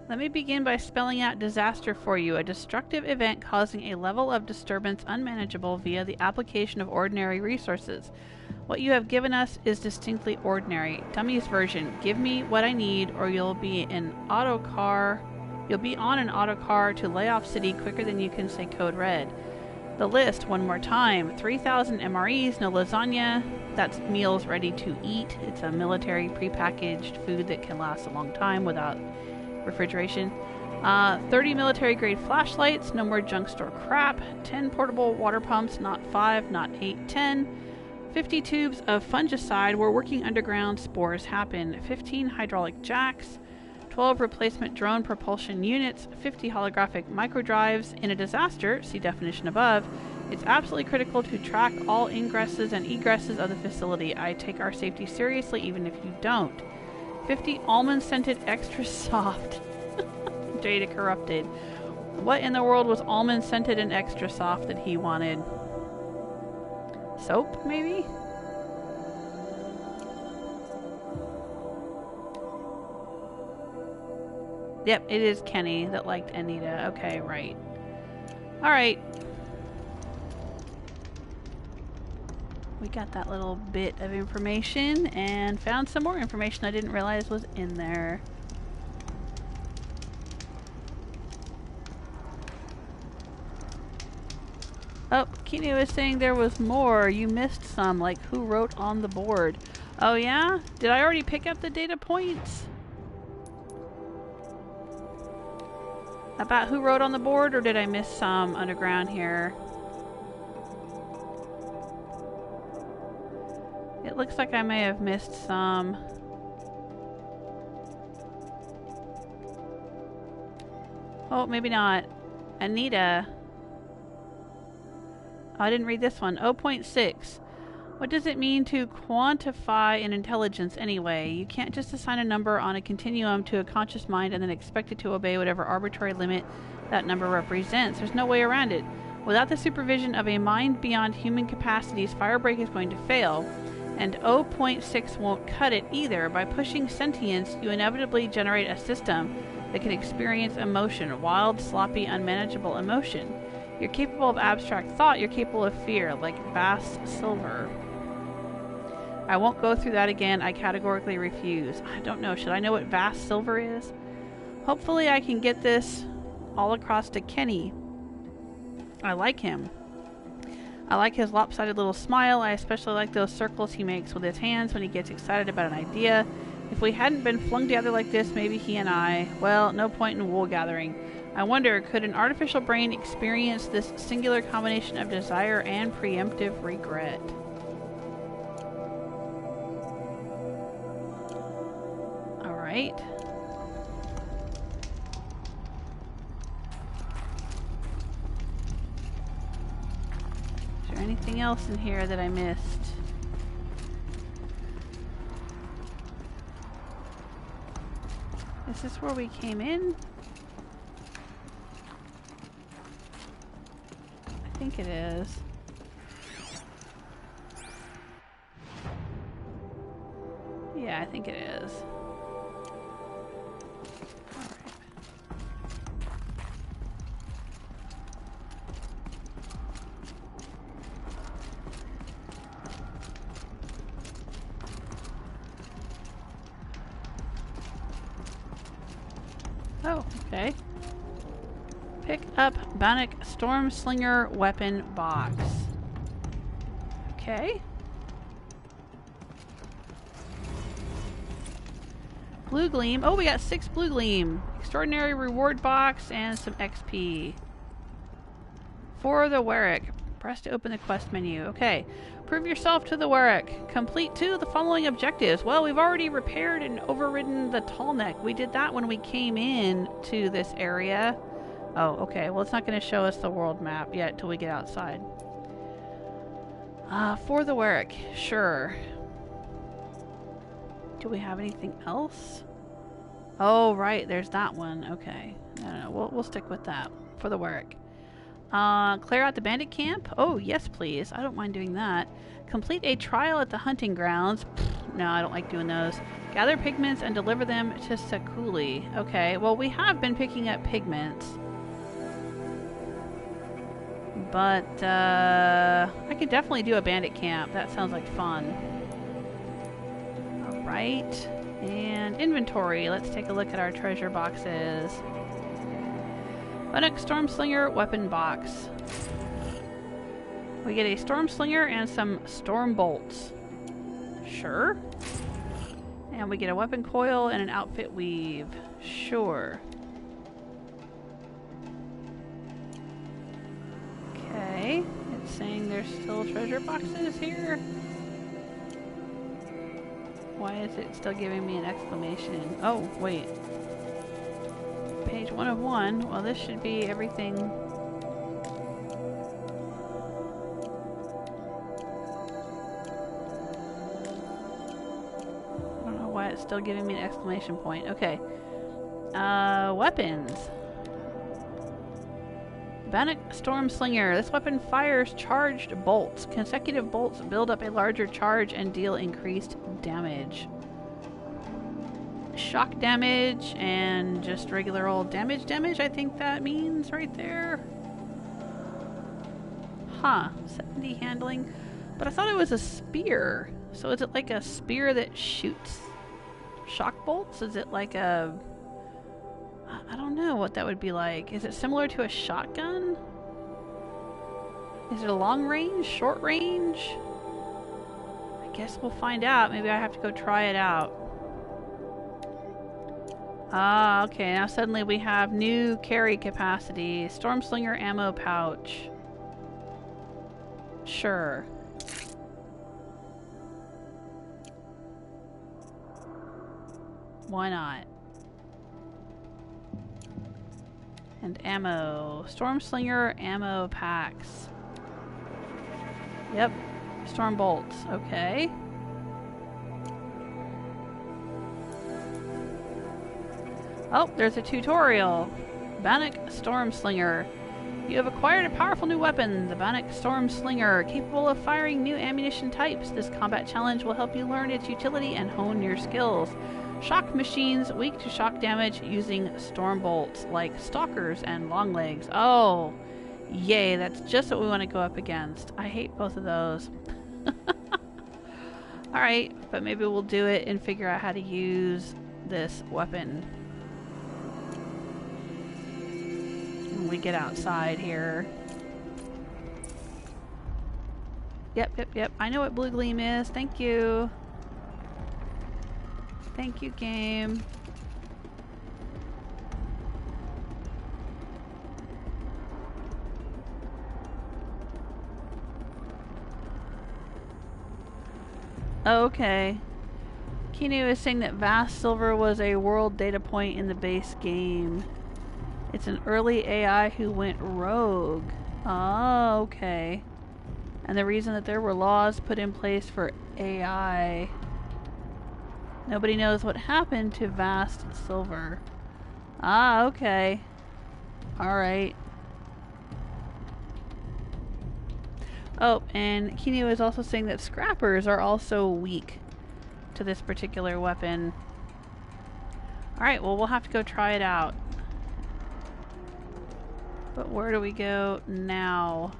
Let me begin by spelling out disaster for you, a destructive event causing a level of disturbance unmanageable via the application of ordinary resources. What you have given us is distinctly ordinary. Dummy's version. Give me what I need or you'll be on an autocar to lay off city quicker than you can say code red. The list one more time. 3,000 MREs, no lasagna. That's meals ready to eat. It's a military prepackaged food that can last a long time without refrigeration. 30 military grade flashlights, no more junk store crap. 10 portable water pumps, not 5, not 8, 10. 50 tubes of fungicide where working underground spores happen. 15 hydraulic jacks. 12 replacement drone propulsion units. 50 holographic microdrives. In a disaster, see definition above, it's absolutely critical to track all ingresses and egresses of the facility. I take our safety seriously even if you don't. 50 almond-scented extra soft. Data corrupted. What in the world was almond-scented and extra soft that he wanted? Soap, maybe? Yep, it is Kenny that liked Anita. Okay, right. Alright. We got that little bit of information and found some more information I didn't realize was in there. Oh, Kinu was saying there was more. You missed some, like who wrote on the board. Oh yeah? Did I already pick up the data points? About who wrote on the board, or did I miss some underground here? It looks like I may have missed some. Oh, maybe not. Anita. Oh, I didn't read this one. 0.6. What does it mean to quantify an intelligence anyway? You can't just assign a number on a continuum to a conscious mind and then expect it to obey whatever arbitrary limit that number represents. There's no way around it. Without the supervision of a mind beyond human capacities, Firebreak is going to fail. And 0.6 won't cut it either. By pushing sentience, you inevitably generate a system that can experience emotion, wild, sloppy, unmanageable emotion. You're capable of abstract thought, you're capable of fear, like vast silver. I won't go through that again, I categorically refuse. I don't know, should I know what vast silver is? Hopefully I can get this all across to Kenny. I like him. I like his lopsided little smile. I especially like those circles he makes with his hands when he gets excited about an idea. If we hadn't been flung together like this, maybe he and I... Well, no point in wool gathering. I wonder, could an artificial brain experience this singular combination of desire and preemptive regret? Alright. Is there anything else in here that I missed? Is this where we came in? I think it is. Yeah, I think it is. Oh, okay. Pick up Bannock Stormslinger weapon box. Okay. Blue Gleam. Oh, we got 6 Blue Gleam. Extraordinary reward box and some XP. For the Warwick. Press to open the quest menu. Okay. Prove yourself to the Warwick. Complete 2 of the following objectives. Well, we've already repaired and overridden the tall neck. We did that when we came in to this area. Oh, okay. Well, it's not going to show us the world map yet until we get outside. For the Warwick. Sure. Do we have anything else? Oh, right. There's that one. Okay. No. We'll stick with that for the Warwick. Clear out the bandit camp? Oh, yes, please. I don't mind doing that. Complete a trial at the hunting grounds. Pfft, no, I don't like doing those. Gather pigments and deliver them to Sakuli. Okay, well, we have been picking up pigments. But, I could definitely do a bandit camp. That sounds like fun. Alright. And inventory. Let's take a look at our treasure boxes. Bannock Stormslinger weapon box. We get a Stormslinger and some Storm Bolts. Sure. And we get a weapon coil and an outfit weave. Sure. Okay. It's saying there's still treasure boxes here. Why is it still giving me an exclamation? Oh, wait. Page 1 of 1. Well, this should be everything. I don't know why it's still giving me an exclamation point. Okay. Weapons. Bannock Stormslinger. This weapon fires charged bolts. Consecutive bolts build up a larger charge and deal increased damage. Shock damage and just regular old damage, I think that means right there. Huh. 70 handling. But I thought it was a spear. So is it like a spear that shoots shock bolts? Is it like a... I don't know what that would be like. Is it similar to a shotgun? Is it a long range? Short range? I guess we'll find out. Maybe I have to go try it out. Ah, okay. Now suddenly we have new carry capacity. Stormslinger ammo pouch. Sure. Why not? And ammo. Stormslinger ammo packs. Yep. Storm bolts. Okay. Oh, there's a tutorial. Bannock Stormslinger. You have acquired a powerful new weapon, the Bannock Stormslinger, capable of firing new ammunition types. This combat challenge will help you learn its utility and hone your skills. Shock machines weak to shock damage using storm bolts, like stalkers and longlegs. Oh, yay, that's just what we want to go up against. I hate both of those. Alright, but maybe we'll do it and figure out how to use this weapon when we get outside here. Yep. I know what Blue Gleam is. Thank you. Thank you, game. Okay. Kinu is saying that Vast Silver was a world data point in the base game. It's an early AI who went rogue. Oh, okay. And the reason that there were laws put in place for AI. Nobody knows what happened to Vast Silver. Ah, okay. Alright. Oh, and Kinu is also saying that scrappers are also weak to this particular weapon. Alright, well, we'll have to go try it out. But where do we go now?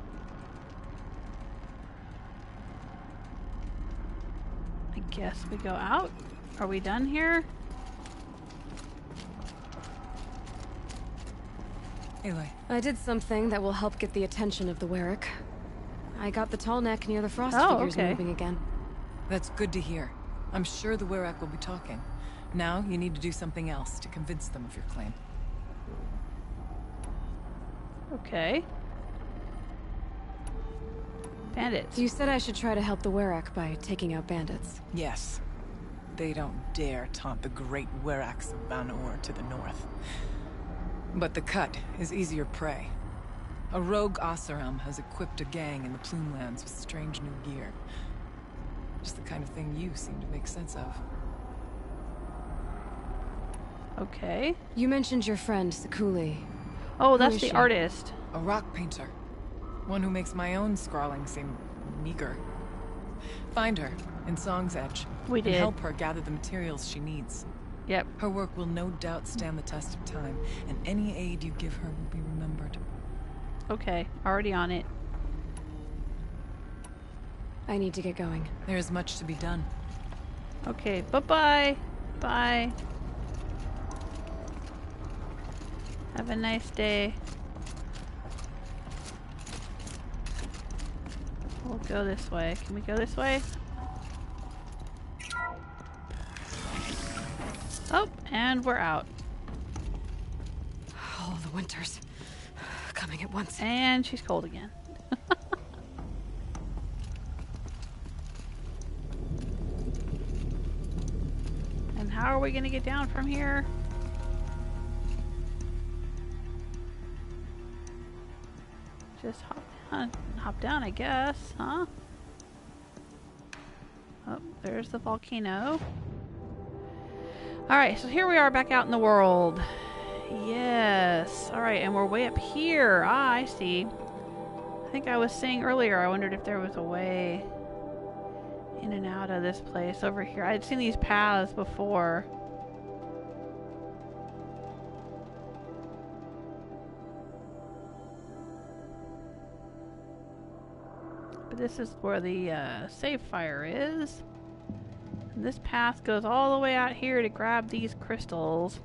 I guess we go out? Are we done here? Aloy. I did something that will help get the attention of the Warwick. I got the tall neck near the frost figures moving again. That's good to hear. I'm sure the Warwick will be talking. Now you need to do something else to convince them of your claim. Okay. Bandits. You said I should try to help the Werak by taking out bandits. Yes. They don't dare taunt the great Weraks of Van-Or to the north. But the Cut is easier prey. A rogue Oseram has equipped a gang in the Plumelands with strange new gear. Just the kind of thing you seem to make sense of. Okay. You mentioned your friend, Sekuli. Oh, Who that's is the she? artist. A rock painter. One who makes my own scrawling seem meager. Find her in Song's Edge. We did. And help her gather the materials she needs. Yep. Her work will no doubt stand the test of time, and any aid you give her will be remembered. Okay. Already on it. I need to get going. There is much to be done. Okay. Bye-bye. Bye. Have a nice day. We'll go this way. Can we go this way? Oh, and we're out. All the winters coming at once. And she's cold again. And how are we gonna get down from here? Just hop down, I guess, huh? Oh, there's the volcano. Alright, so here we are back out in the world. Yes. Alright, and we're way up here. Ah, I see. I think I was saying earlier, I wondered if there was a way in and out of this place over here. I'd seen these paths before. But this is where the save fire is. And this path goes all the way out here to grab these crystals.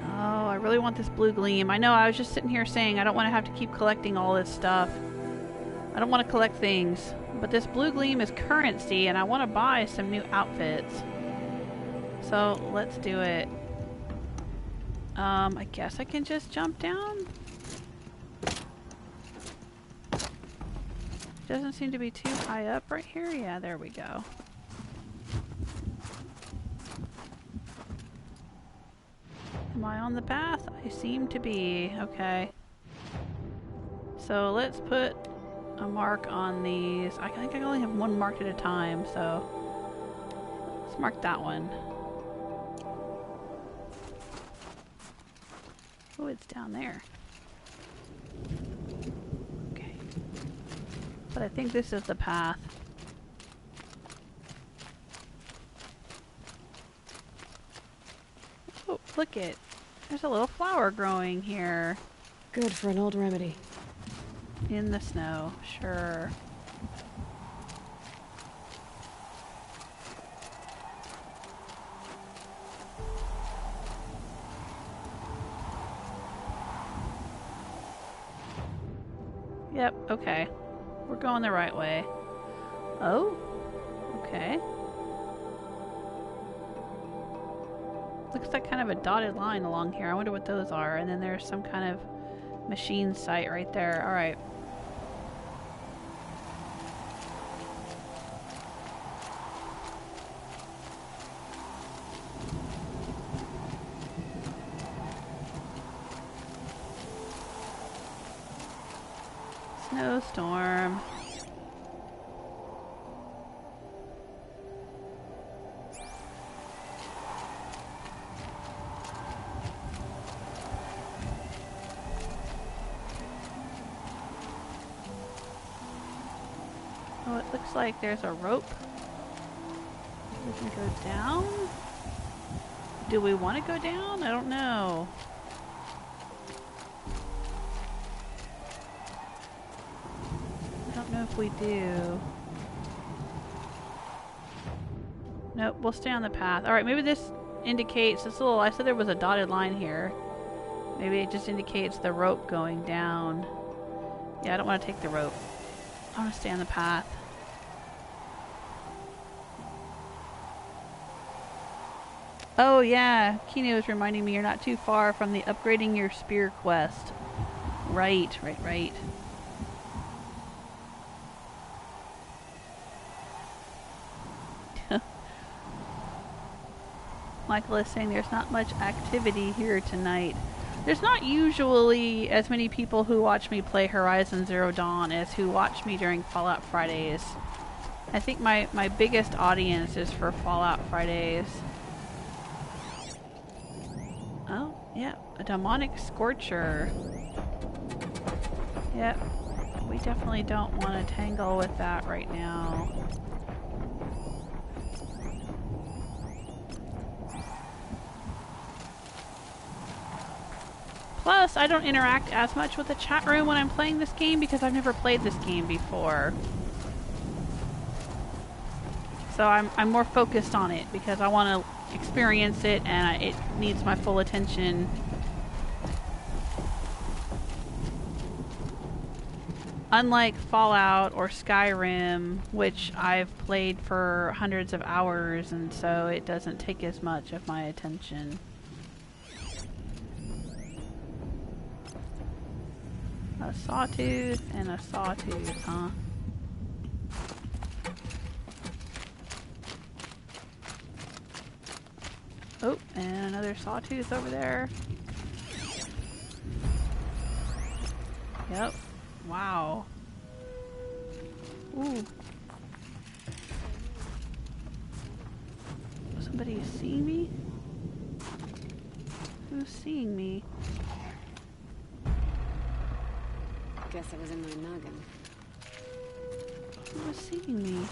Oh, I really want this blue gleam. I know, I was just sitting here saying I don't want to have to keep collecting all this stuff. I don't want to collect things. But this blue gleam is currency and I want to buy some new outfits. So, let's do it. I guess I can just jump down? Doesn't seem to be too high up right here. Yeah, there we go. Am I on the path? I seem to be. Okay. So let's put a mark on these. I think I only have one marked at a time, so let's mark that one. Oh, it's down there. Okay. But I think this is the path. Oh, look it. There's a little flower growing here. Good for an old remedy. In the snow, sure. Yep, okay. We're going the right way. Oh? Okay. Looks like kind of a dotted line along here. I wonder what those are. And then there's some kind of machine site right there. Alright. Snowstorm. Oh, it looks like there's a rope. We can go down? Do we want to go down? I don't know. I don't know if we do. Nope, we'll stay on the path. Alright, maybe this indicates this little... I said there was a dotted line here. Maybe it just indicates the rope going down. Yeah, I don't want to take the rope. I want to stay on the path. Oh yeah, Kino is reminding me you're not too far from the upgrading your spear quest. Right. Michael is saying there's not much activity here tonight. There's not usually as many people who watch me play Horizon Zero Dawn as who watch me during Fallout Fridays. I think my biggest audience is for Fallout Fridays. Oh, yeah, a demonic scorcher. Yep, we definitely don't want to tangle with that right now. Plus, I don't interact as much with the chat room when I'm playing this game because I've never played this game before. So I'm more focused on it because I want to experience it and it needs my full attention. Unlike Fallout or Skyrim, which I've played for hundreds of hours, and so it doesn't take as much of my attention. A sawtooth and a sawtooth, huh? Oh, and another sawtooth over there. Yep. Wow. Ooh. Somebody see me? Who's seeing me? Guess it was in my noggin. Who was seeing me?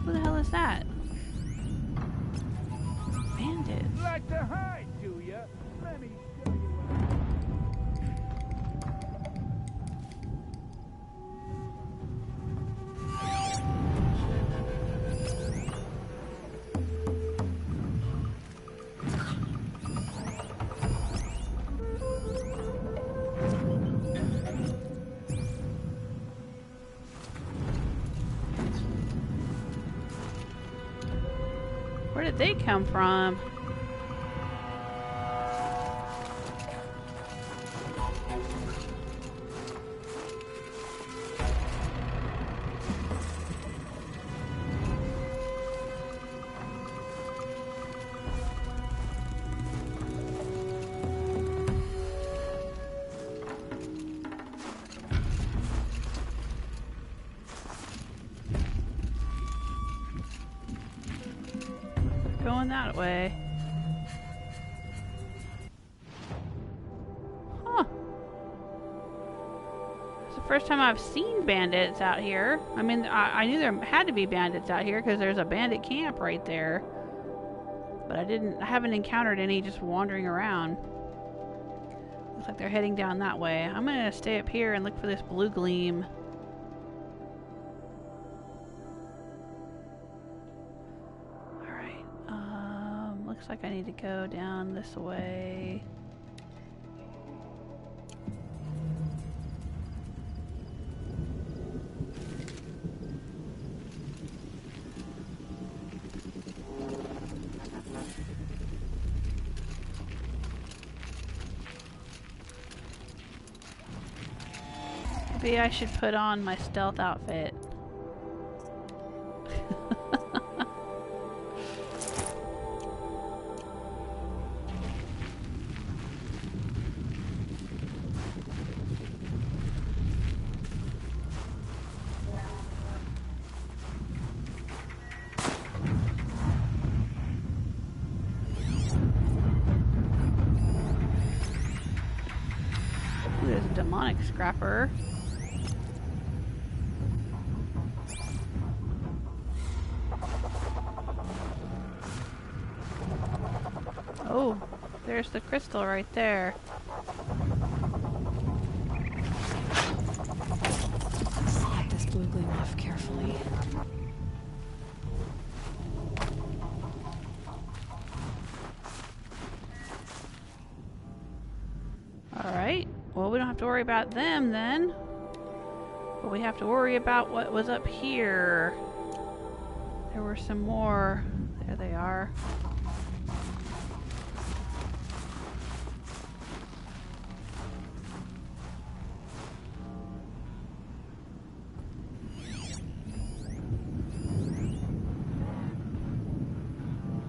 Who the hell is that? Bandits. Like to hide, do ya? Let me show you. Where did they come from? Going that way. Huh. It's the first time I've seen bandits out here. I mean, I knew there had to be bandits out here because there's a bandit camp right there. But I haven't encountered any just wandering around. Looks like they're heading down that way. I'm gonna stay up here and look for this blue gleam. Looks like I need to go down this way. Maybe I should put on my stealth outfit. There's a demonic scrapper. Oh, there's the crystal right there. Select this blue gleam off carefully. Alright, well we don't have to worry about them then. But we have to worry about what was up here. There were some more. There they are.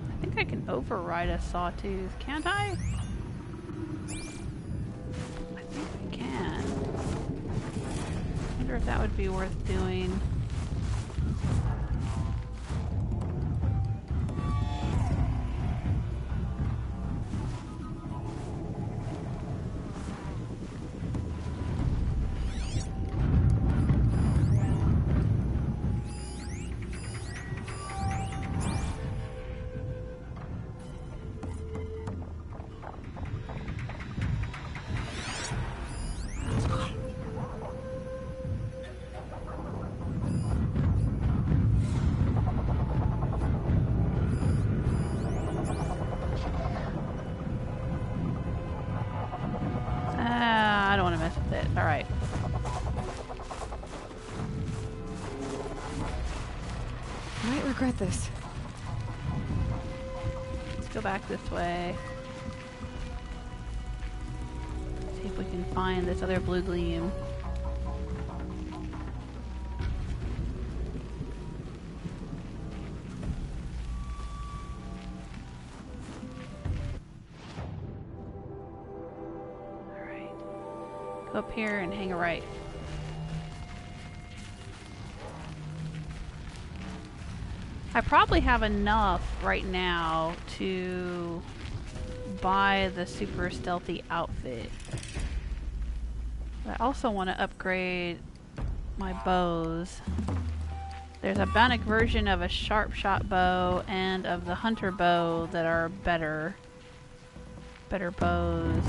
I think I can override a sawtooth, can't I? I think I can. I wonder if that would be worth doing. I don't want to mess with it. Alright. Might regret this. Let's go back this way. See if we can find this other blue gleam. Go up here and hang a right. I probably have enough right now to buy the super stealthy outfit. But I also want to upgrade my bows. There's a bionic version of a sharp shot bow and of the hunter bow that are better bows.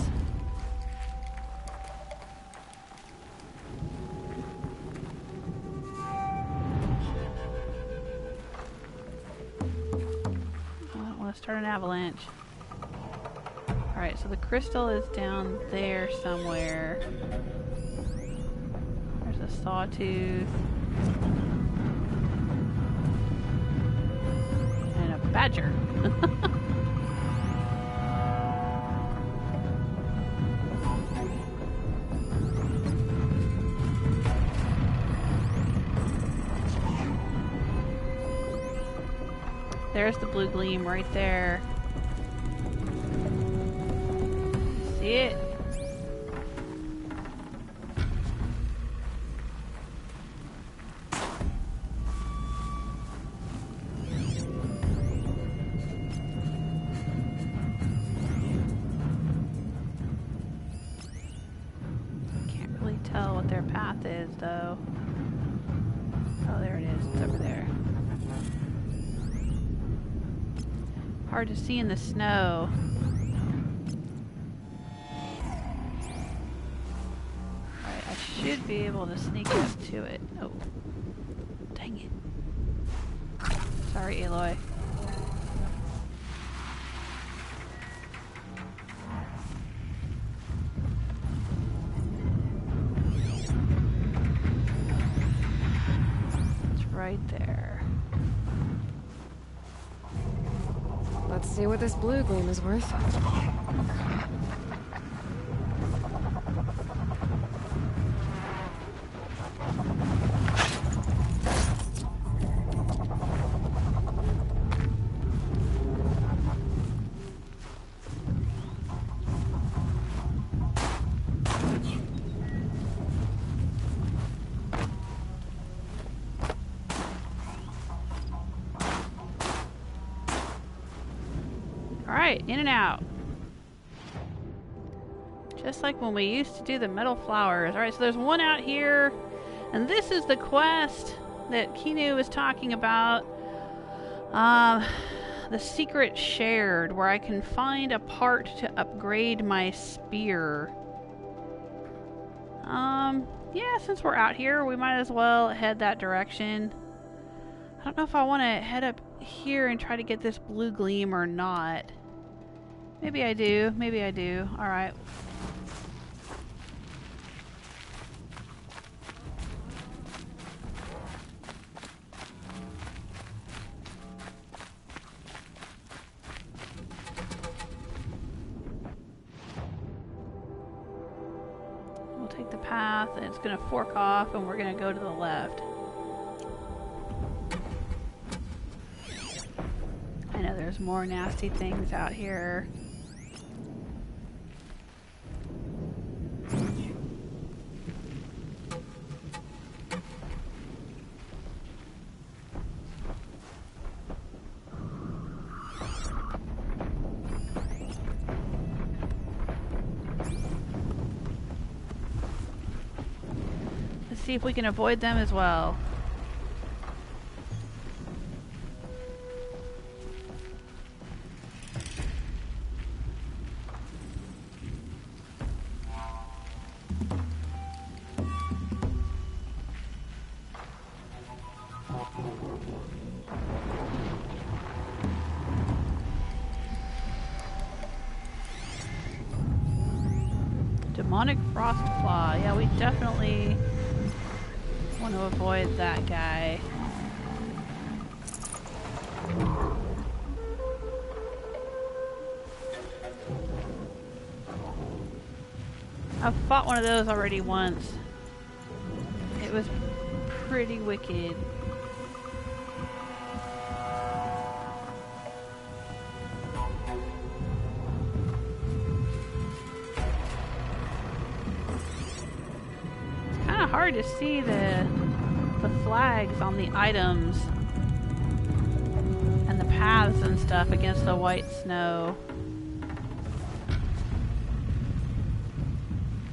Start an avalanche. Alright, so the crystal is down there somewhere. There's a sawtooth. And a badger. There's the blue gleam right there. See it? Can't really tell what their path is, though. Oh, there it is. It's over there. Hard to see in the snow. Alright, I should be able to sneak up to it. Oh. Dang it. Sorry, Aloy. It's right there. Let's see what this blue gleam is worth. Alright, in and out. Just like when we used to do the metal flowers. Alright, so there's one out here. And this is the quest that Kinu was talking about. The secret shared, where I can find a part to upgrade my spear. Yeah, since we're out here, we might as well head that direction. I don't know if I want to head up here and try to get this blue gleam or not. Maybe I do. Maybe I do. Alright. We'll take the path, and it's going to fork off, and we're going to go to the left. I know there's more nasty things out here. See if we can avoid them as well. Demonic Frostclaw. Yeah, we definitely want to avoid that guy. I've fought one of those already once. It was pretty wicked. Hard to see the flags on the items and the paths and stuff against the white snow.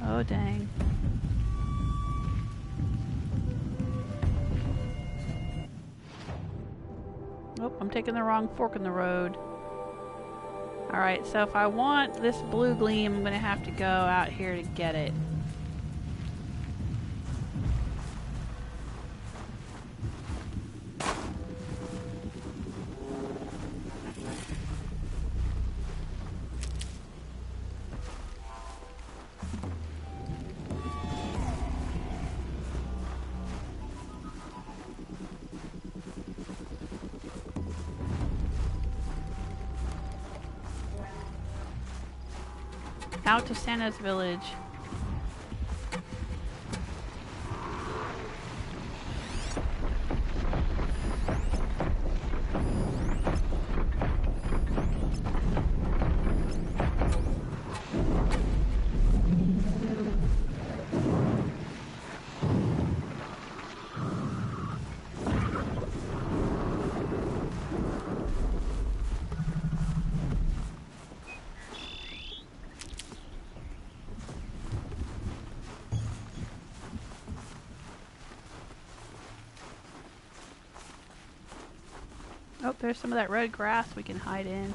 Oh dang. Oh, I'm taking the wrong fork in the road. Alright, so if I want this blue gleam, I'm gonna have to go out here to get it. Out to Santa's village. Oh, there's some of that red grass we can hide in.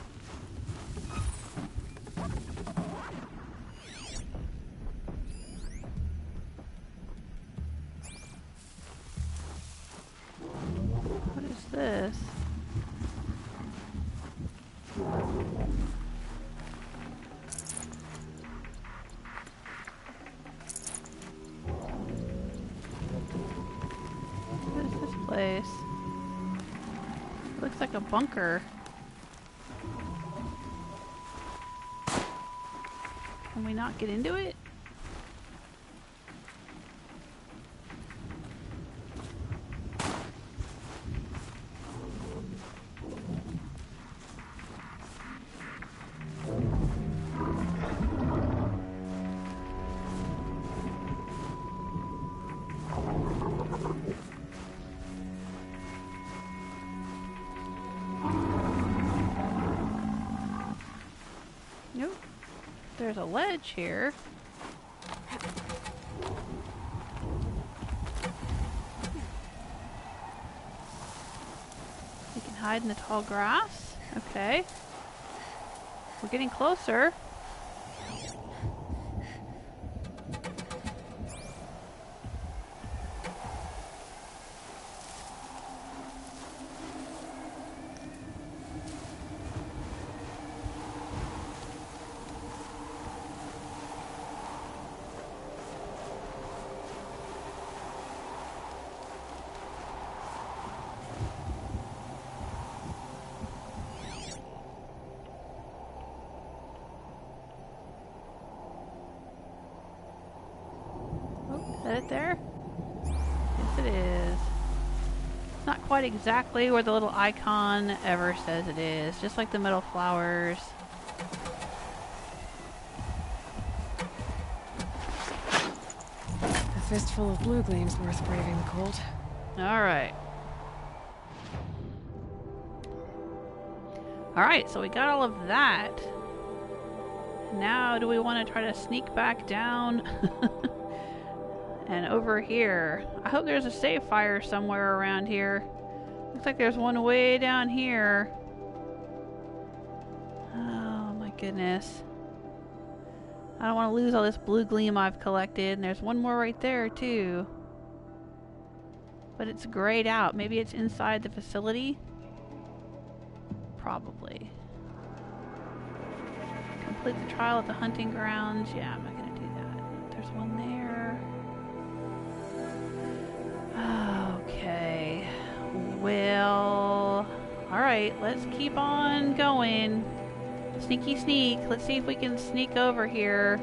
What is this? What is this place? Looks like a bunker. Can we not get into it? Nope. There's a ledge here. We can hide in the tall grass. Okay. We're getting closer. that it there? Yes, it is. It's not quite exactly where the little icon ever says it is, just like the metal flowers. A fistful of blue gleam's worth braving the cold. Alright. Alright, so we got all of that. Now, do we want to try to sneak back down? And over here. I hope there's a save fire somewhere around here. Looks like there's one way down here. Oh my goodness. I don't want to lose all this blue gleam I've collected. And there's one more right there too. But it's grayed out. Maybe it's inside the facility? Probably. Complete the trial at the hunting grounds. Yeah, I'm not going to do that. There's one there. Okay. Well... Alright, let's keep on going. Sneaky sneak. Let's see if we can sneak over here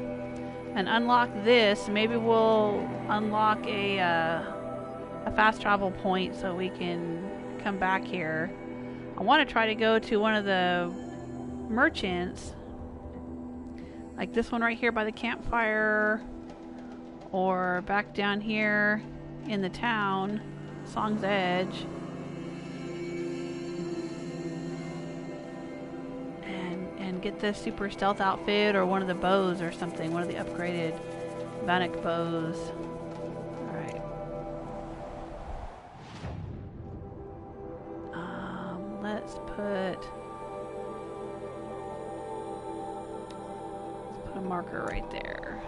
and unlock this. Maybe we'll unlock a fast travel point so we can come back here. I want to try to go to one of the merchants. Like this one right here by the campfire. Or back down here in the town. Song's Edge. And get the super stealth outfit or one of the bows or something. One of the upgraded Vanek bows. Alright. Let's put a marker right there.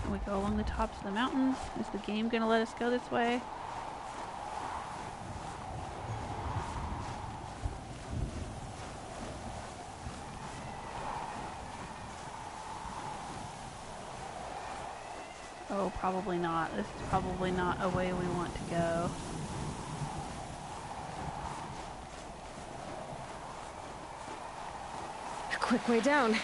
Can we go along the tops of the mountains? Is the game gonna let us go this way? Oh, probably not. This is probably not a way we want to go. A quick way down.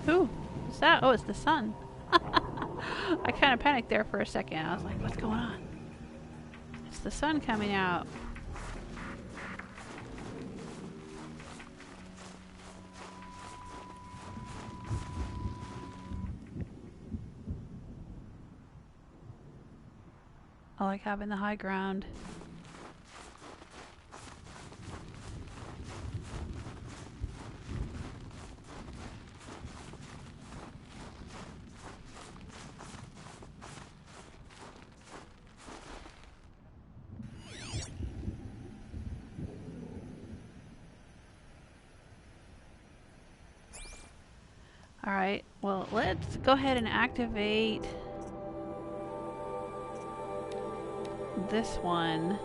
Ooh, what's that? Oh, it's the sun. I kind of panicked there for a second. I was like, what's going on? It's the sun coming out. I like having the high ground. Alright, well, let's go ahead and activate this one.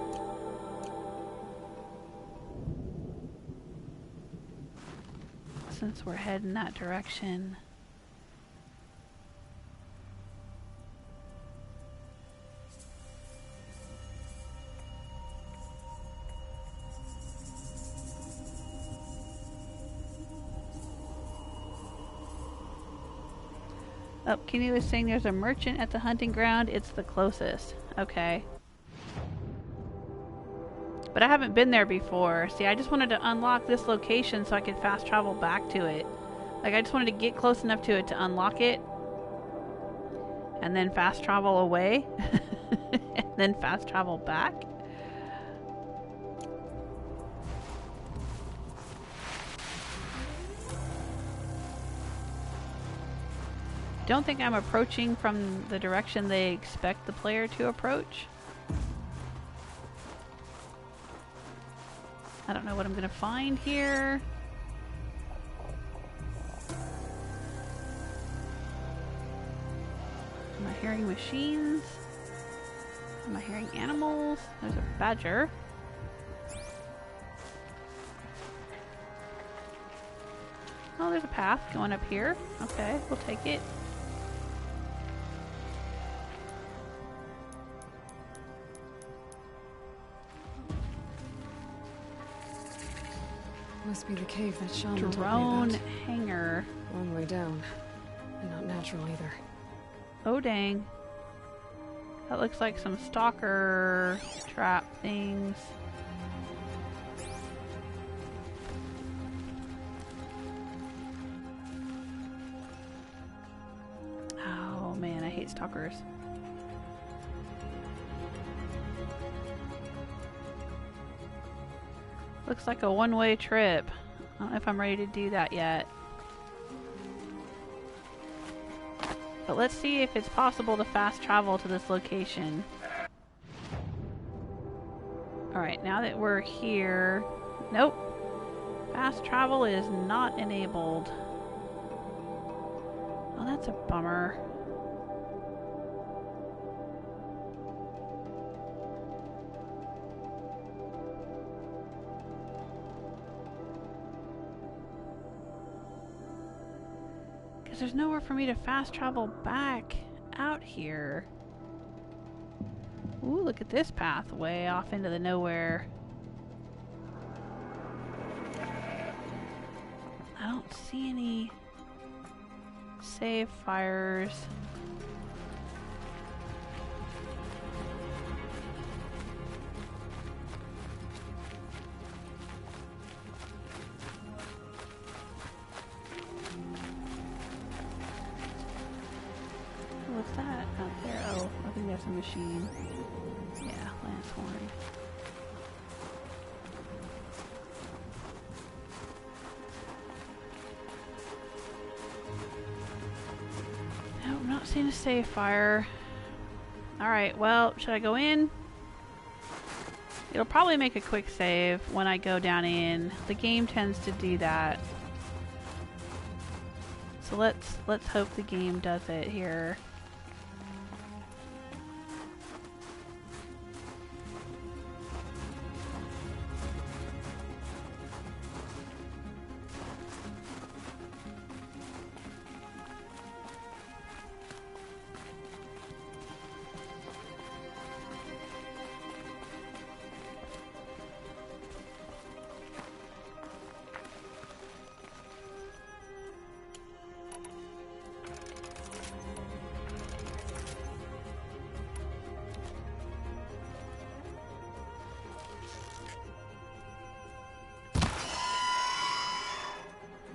Since we're heading that direction. Oh, Kenny was saying there's a merchant at the hunting ground. It's the closest. Okay. But I haven't been there before. See, I just wanted to unlock this location so I could fast travel back to it. Like, I just wanted to get close enough to it to unlock it. And then fast travel away. And then fast travel back. don't think I'm approaching from the direction they expect the player to approach. I don't know what I'm gonna find here. Am I hearing machines? Am I hearing animals? There's a badger. Oh, there's a path going up here. Okay, we'll take it. Must be the cave that shaman told me Drone about. hangar. Long way down. And not natural either. Oh dang. That looks like some stalker trap things. Oh man, I hate stalkers. Looks like a one-way trip. I don't know if I'm ready to do that yet. But let's see if it's possible to fast travel to this location. Alright, now that we're here... Nope. Fast travel is not enabled. Oh, that's a bummer. There's nowhere for me to fast travel back out here. Ooh, look at this path way off into the nowhere. I don't see any save fires. What's that out there? Oh, I think that's a machine. Yeah, lance horn. Nope, not seeing a save fire. Alright, well, should I go in? It'll probably make a quick save when I go down in. The game tends to do that. So let's hope the game does it here.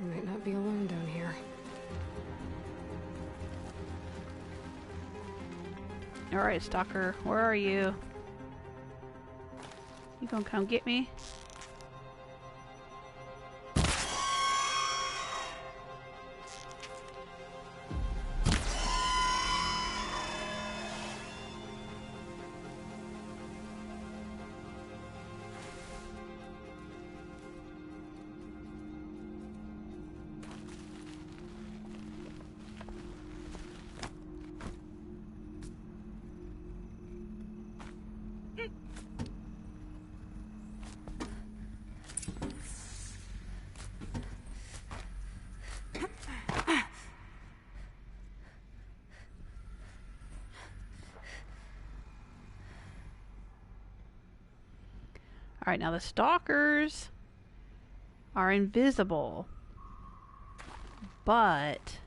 Might not be alone down here. Alright, stalker, where are you? You gonna come get me? Alright, now the stalkers are invisible, but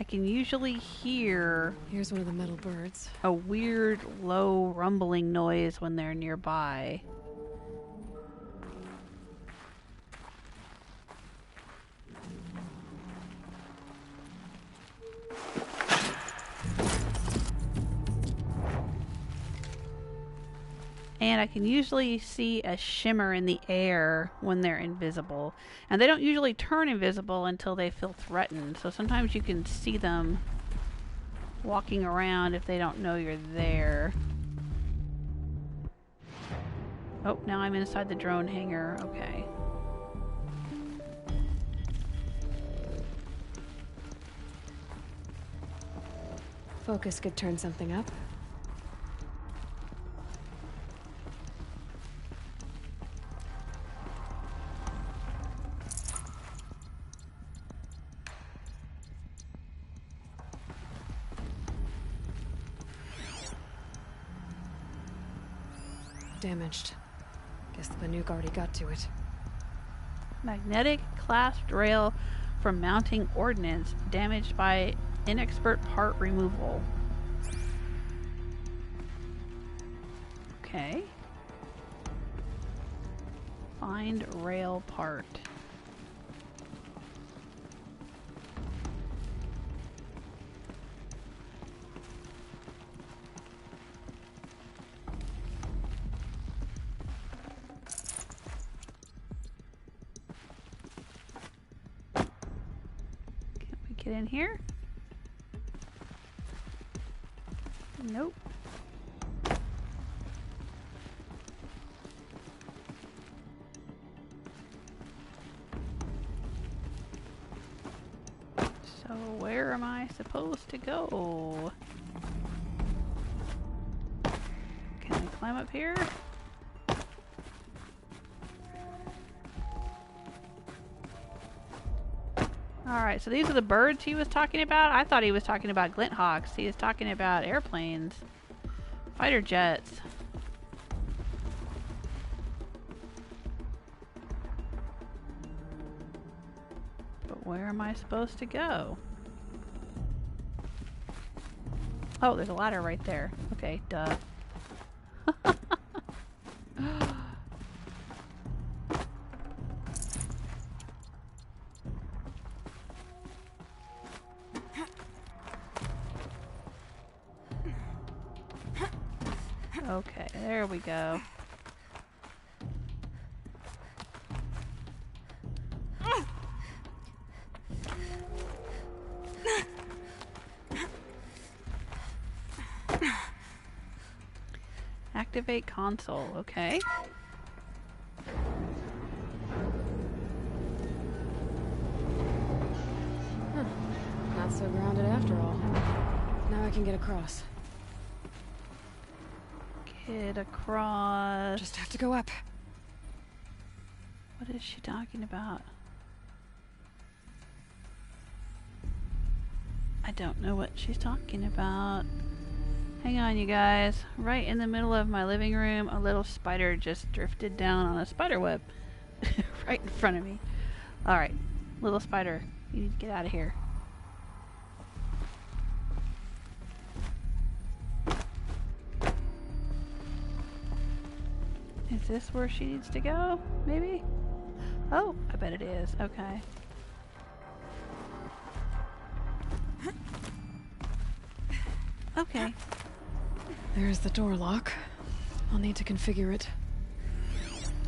I can usually hear Here's one of the metal birds. a weird low rumbling noise when they're nearby. And I can usually see a shimmer in the air when they're invisible. And they don't usually turn invisible until they feel threatened. So sometimes you can see them walking around if they don't know you're there. Oh, now I'm inside the drone hangar. Okay. Focus could turn something up. Damaged. Guess the nuke already got to it. Magnetic clasped rail for mounting ordnance damaged by inexpert part removal. Okay. Find rail part. Get in here? Nope. So where am I supposed to go? Can I climb up here? Alright, so these are the birds he was talking about? I thought he was talking about glint hawks. He was talking about airplanes. Fighter jets. But where am I supposed to go? Oh, there's a ladder right there. Okay, duh. Okay, there we go. Activate console, okay. Huh. Not so grounded after all. Now I can get across. Get across. Just have to go up. What is she talking about? I don't know what she's talking about. Hang on, you guys. Right in the middle of my living room, a little spider just drifted down on a spider web. Right in front of me. Alright, little spider, you need to get out of here. Is this where she needs to go? Maybe? Oh, I bet it is. Okay. Okay. There's the door lock. I'll need to configure it.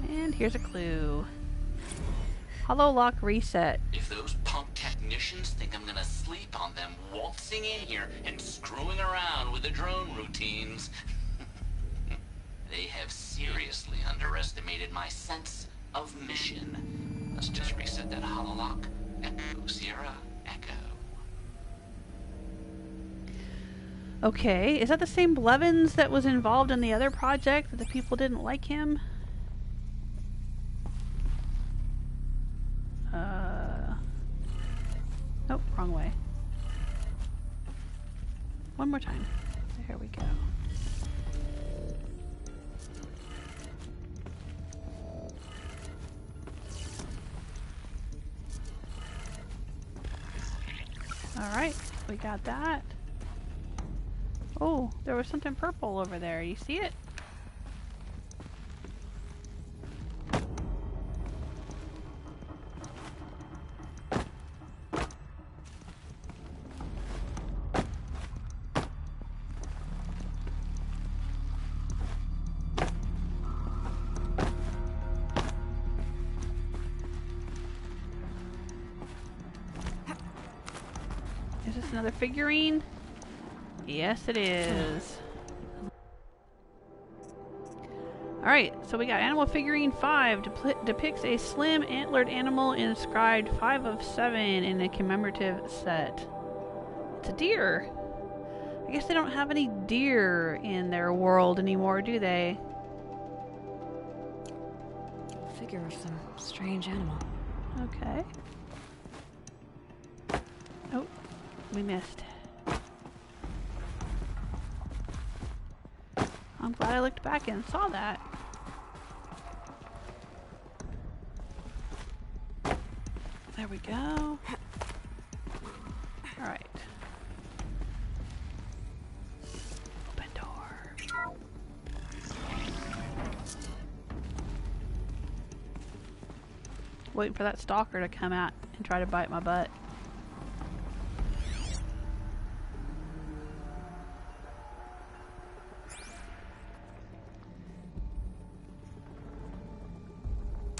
And here's a clue. Holo-Lock reset. If those punk technicians think I'm gonna sleep on them waltzing in here and screwing around with the drone routines, they have seriously underestimated my sense of mission. Let's just reset that Holo-Lock. Echo, Sierra, Echo. Okay, is that the same Blevins that was involved in the other project that the people didn't like him? Nope, wrong way. One more time. There we go. Alright, we got that. Oh, there was something purple over there. You see it? Is this another figurine? Yes, it is. Alright, so we got Animal Figurine 5 depicts a slim antlered animal inscribed 5 of 7 in a commemorative set. It's a deer. I guess they don't have any deer in their world anymore, do they? Figure of some strange animal. Okay. Oh, we missed. I'm glad I looked back and saw that. There we go. Alright. Open door. Waiting for that stalker to come out and try to bite my butt.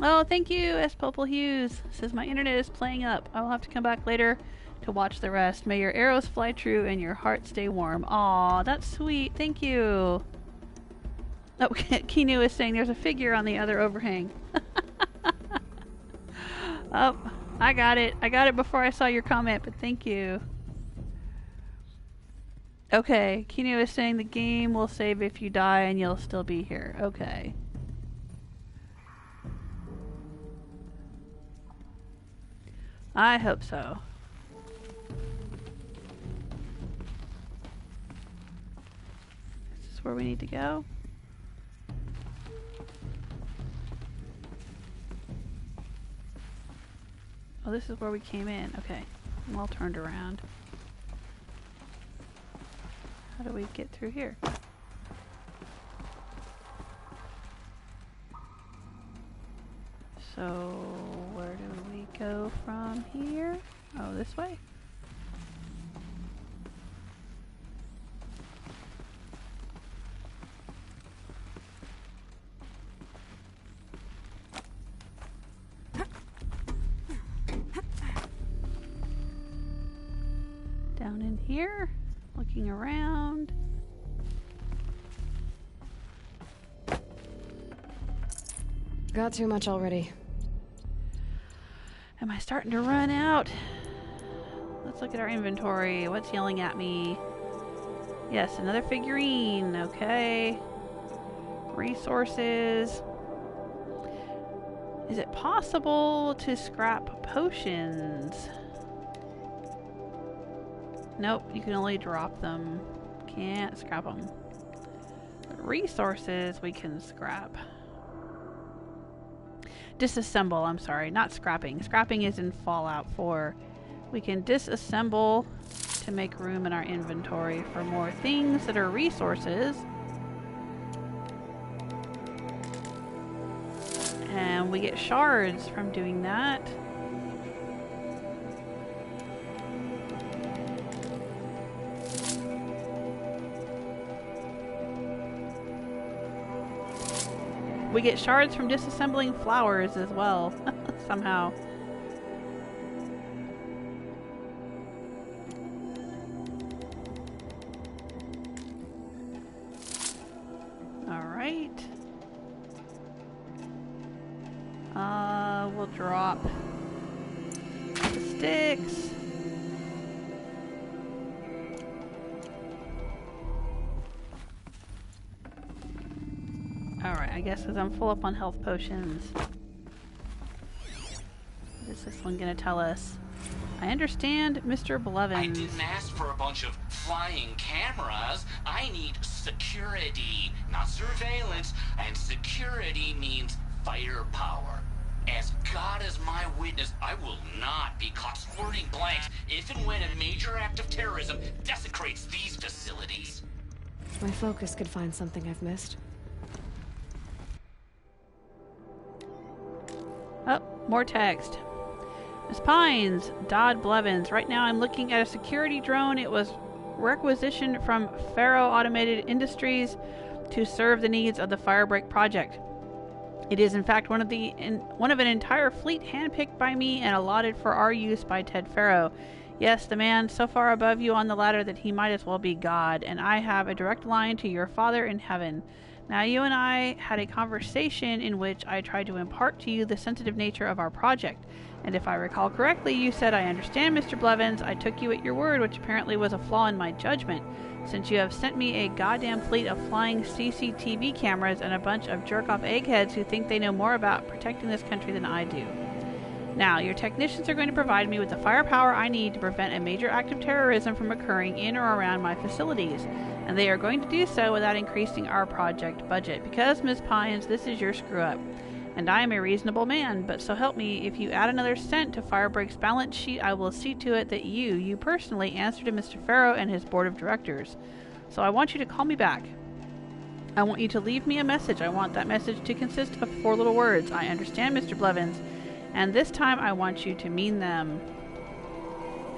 Oh, thank you, S. Popple Hughes. Says my internet is playing up. I will have to come back later to watch the rest. May your arrows fly true and your heart stay warm. Aw, that's sweet. Thank you. Oh, Kinu is saying there's a figure on the other overhang. Oh, I got it. I got it before I saw your comment, but thank you. Okay, Kinu is saying the game will save if you die and you'll still be here. Okay. I hope so. This is where we need to go. Oh, this is where we came in. Okay. I'm all turned around. How do we get through here? So, where do we go from here? Oh, this way? Down in here, looking around. Got too much already. Am I starting to run out? Let's look at our inventory. What's yelling at me? Yes, another figurine. Okay. Resources. Is it possible to scrap potions? Nope, you can only drop them. Can't scrap them. But resources we can scrap. Disassemble, I'm sorry, not scrapping. Scrapping is in Fallout 4. We can disassemble to make room in our inventory for more things that are resources. And we get shards from doing that. We get shards from disassembling flowers as well, somehow. Alright. We'll drop the sticks. Alright, I guess as I'm full up on health potions. What is this one gonna tell us? I understand, Mr. Blevins. I didn't ask for a bunch of flying cameras. I need security, not surveillance. And security means firepower. As God is my witness, I will not be caught squirting blanks if and when a major act of terrorism desecrates these facilities. My focus could find something I've missed. Oh, more text. Miss Pines, Dodd Blevins. Right now I'm looking at a security drone. It was requisitioned from Faro Automated Industries to serve the needs of the Firebreak project. It is in fact one of an entire fleet handpicked by me and allotted for our use by Ted Faro. Yes, the man so far above you on the ladder that he might as well be God, and I have a direct line to your Father in heaven. Now, you and I had a conversation in which I tried to impart to you the sensitive nature of our project. And if I recall correctly, you said, I understand, Mr. Blevins. I took you at your word, which apparently was a flaw in my judgment, since you have sent me a goddamn fleet of flying CCTV cameras and a bunch of jerk-off eggheads who think they know more about protecting this country than I do. Now, your technicians are going to provide me with the firepower I need to prevent a major act of terrorism from occurring in or around my facilities, and they are going to do so without increasing our project budget, because, Ms. Pines, this is your screw-up. And I am a reasonable man, but so help me, if you add another cent to Firebreak's balance sheet, I will see to it that you personally answer to Mr. Farrow and his board of directors. So I want you to call me back. I want you to leave me a message. I want that message to consist of 4 little words. I understand, Mr. Blevins. And this time I want you to mean them.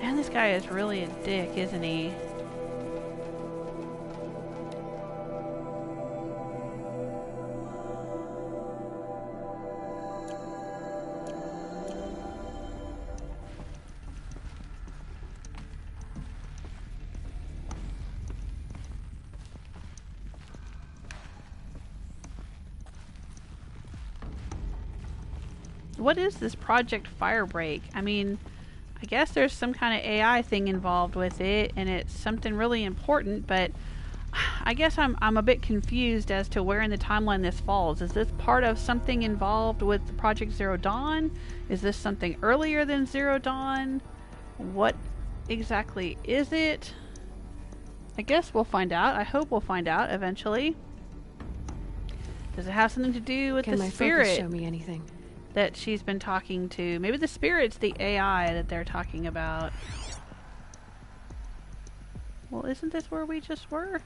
And this guy is really a dick, isn't he? What is this Project Firebreak? I mean, I guess there's some kind of AI thing involved with it, and it's something really important, but I guess I'm a bit confused as to where in the timeline this falls. Is this part of something involved with Project Zero Dawn? Is this something earlier than Zero Dawn? What exactly is it? I guess we'll find out. I hope we'll find out eventually. Does it have something to do with the spirit? Can my focus show me anything? That she's been talking to. Maybe the spirit's the AI that they're talking about. Well, isn't this where we just were?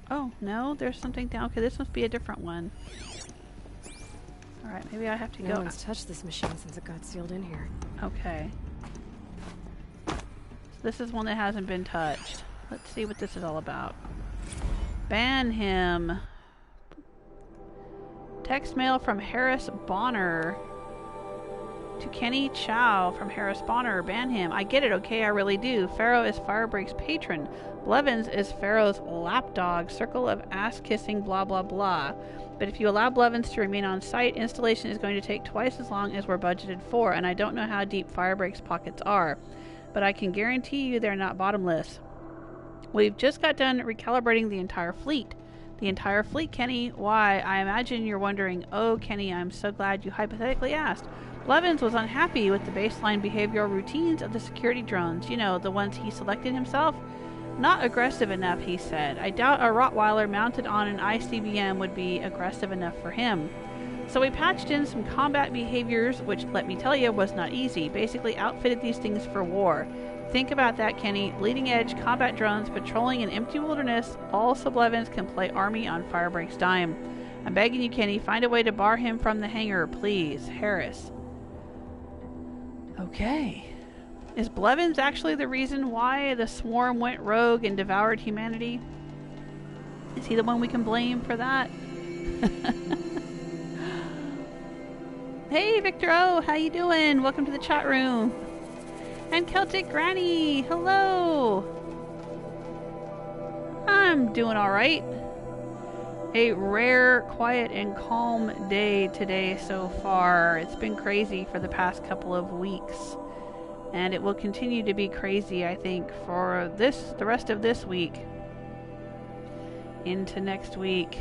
Oh, no, there's something down. Okay, this must be a different one. Alright, maybe I have to go. No one's touched this machine since it got sealed in here. Okay. So this is one that hasn't been touched. Let's see what this is all about. Ban him. Text mail from Harris Bonner to Kenny Chow from Harris Bonner. Ban him. I get it, okay? I really do. Farrow is Firebreak's patron. Blevins is Farrow's lapdog. Circle of ass-kissing blah blah blah. But if you allow Blevins to remain on site, installation is going to take twice as long as we're budgeted for, and I don't know how deep Firebreak's pockets are. But I can guarantee you they're not bottomless. We've just got done recalibrating the entire fleet. The entire fleet, Kenny. Why, I imagine you're wondering, oh, Kenny, I'm so glad you hypothetically asked. Blevins was unhappy with the baseline behavioral routines of the security drones. You know, the ones he selected himself. Not aggressive enough, he said. I doubt a Rottweiler mounted on an ICBM would be aggressive enough for him. So we patched in some combat behaviors, which, let me tell you, was not easy. Basically outfitted these things for war. Think about that, Kenny. Bleeding-edge combat drones patrolling an empty wilderness. All so Blevins can play army on Firebreak's dime. I'm begging you, Kenny, find a way to bar him from the hangar, please. Harris. Okay. Is Blevins actually the reason why the swarm went rogue and devoured humanity? Is he the one we can blame for that? Hey, Victor O, how you doing? Welcome to the chat room. And Celtic Granny, hello! I'm doing alright. A rare, quiet, and calm day today so far. It's been crazy for the past couple of weeks. And it will continue to be crazy, I think, for the rest of this week. Into next week.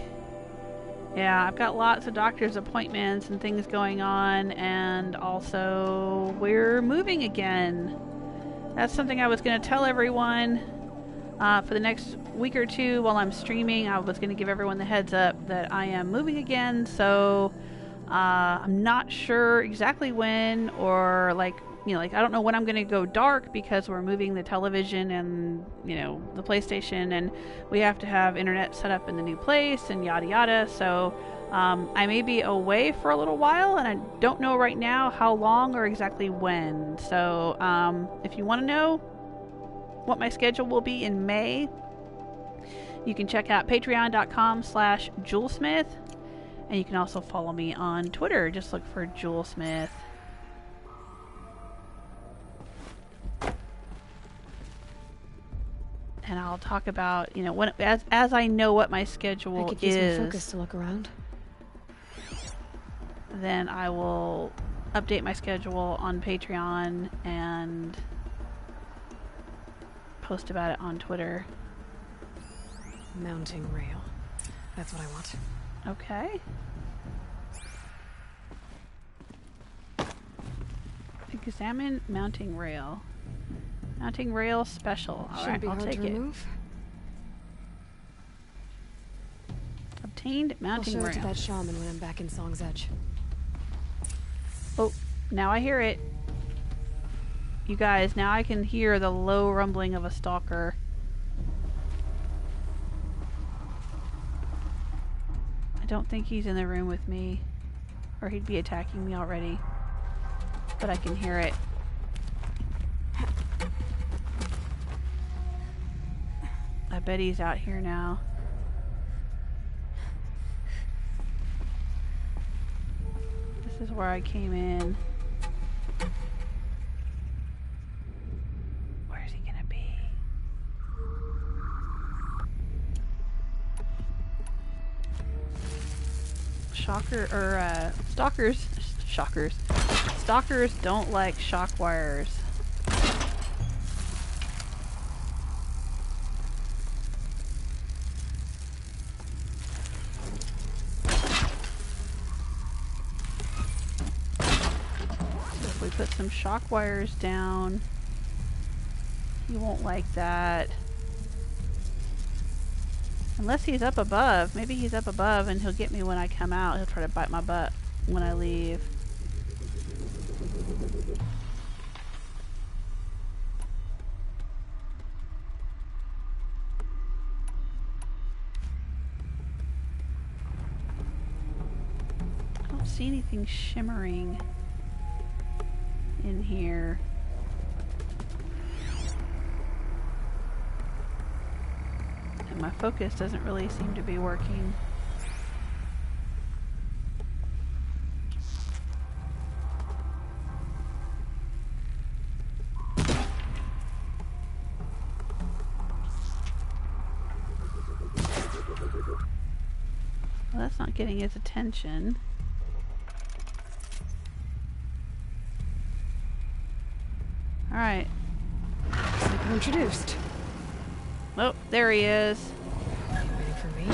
Yeah, I've got lots of doctor's appointments and things going on, and also we're moving again. That's something I was going to tell everyone for the next week or two while I'm streaming. I was going to give everyone the heads up that I am moving again, so I'm not sure exactly when, or like I don't know when I'm going to go dark because we're moving the television and, the PlayStation, and we have to have internet set up in the new place and yada yada. So I may be away for a little while, and I don't know right now how long or exactly when. So if you want to know what my schedule will be in May, you can check out patreon.com/JewelSmith. And you can also follow me on Twitter. Just look for Jewel Smith. And I'll talk about, you know, when as I know what my schedule I could use my focus to look around. Then I will update my schedule on Patreon and post about it on Twitter. Mounting rail. That's what I want. Okay. Examine mounting rail. Mounting rail special. Alright, I'll take it. Remove. Obtained mounting I'll show rail. it to that shaman when I'm back in Song's Edge. Oh, now I hear it. You guys, now I can hear the low rumbling of a stalker. I don't think he's in the room with me, or he'd be attacking me already. But I can hear it. I bet he's out here now. This is where I came in. Where's he gonna be? Stalkers don't like shock wires. Put some shock wires down. He won't like that. Unless he's up above. Maybe he's up above and he'll get me when I come out. He'll try to bite my butt when I leave. I don't see anything shimmering in here. And my focus doesn't really seem to be working. Well, that's not getting his attention. Alright. People introduced. Oh, there he is. Waiting for me.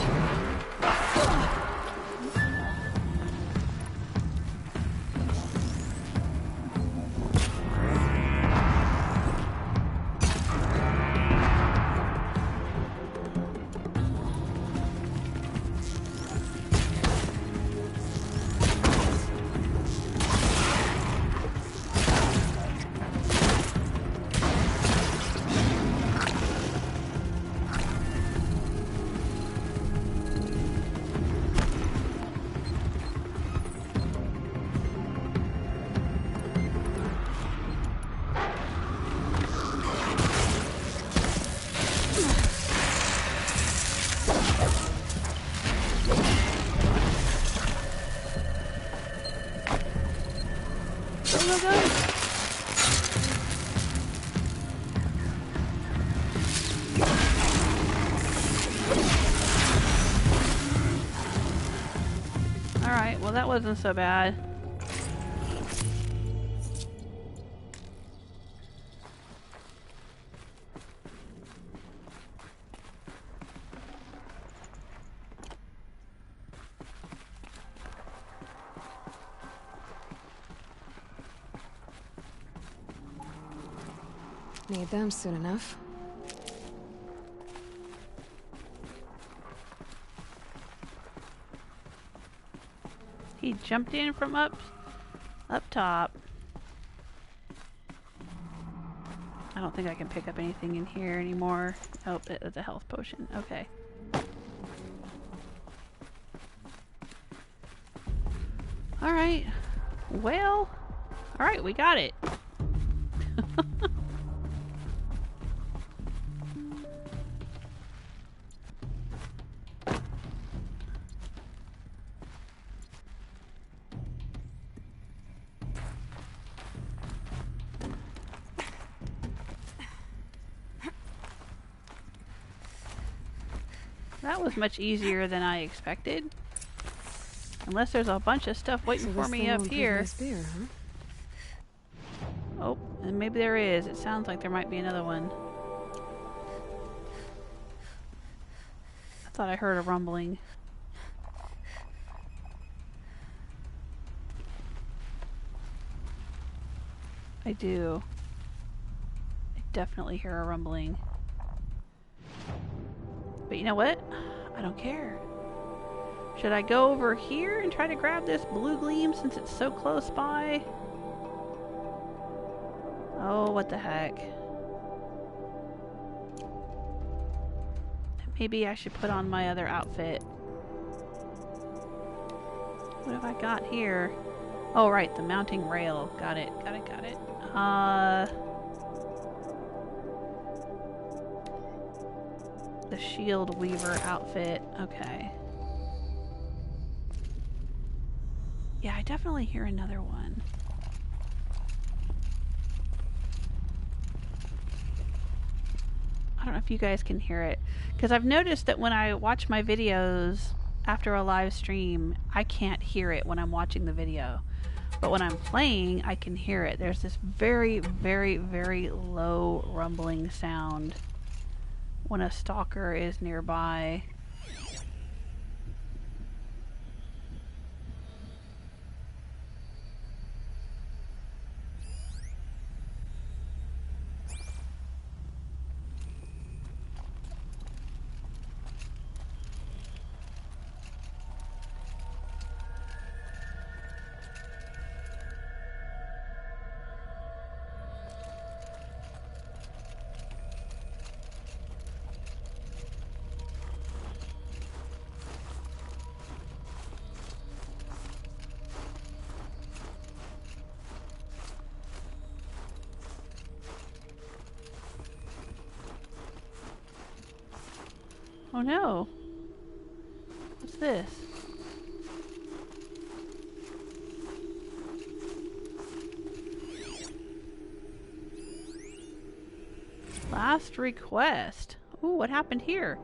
Alright, well that wasn't so bad. Need them soon enough. He jumped in from up top. I don't think I can pick up anything in here anymore. Oh, it's a health potion. Okay. Alright. Well, alright, we got it. That was much easier than I expected. Unless there's a bunch of stuff waiting for me up here. Beer, huh? Oh, and maybe there is. It sounds like there might be another one. I thought I heard a rumbling. I do. I definitely hear a rumbling. But you know what? I don't care. Should I go over here and try to grab this blue gleam since it's so close by? Oh, what the heck. Maybe I should put on my other outfit. What have I got here? Oh, right, the mounting rail. Got it, got it, got it. The shield weaver outfit. Okay. Yeah, I definitely hear another one. I don't know if you guys can hear it, because I've noticed that when I watch my videos after a live stream, I can't hear it when I'm watching the video. But when I'm playing, I can hear it. There's this very, very, very low rumbling sound when a stalker is nearby. Oh no! What's this? Last request. Ooh, what happened here?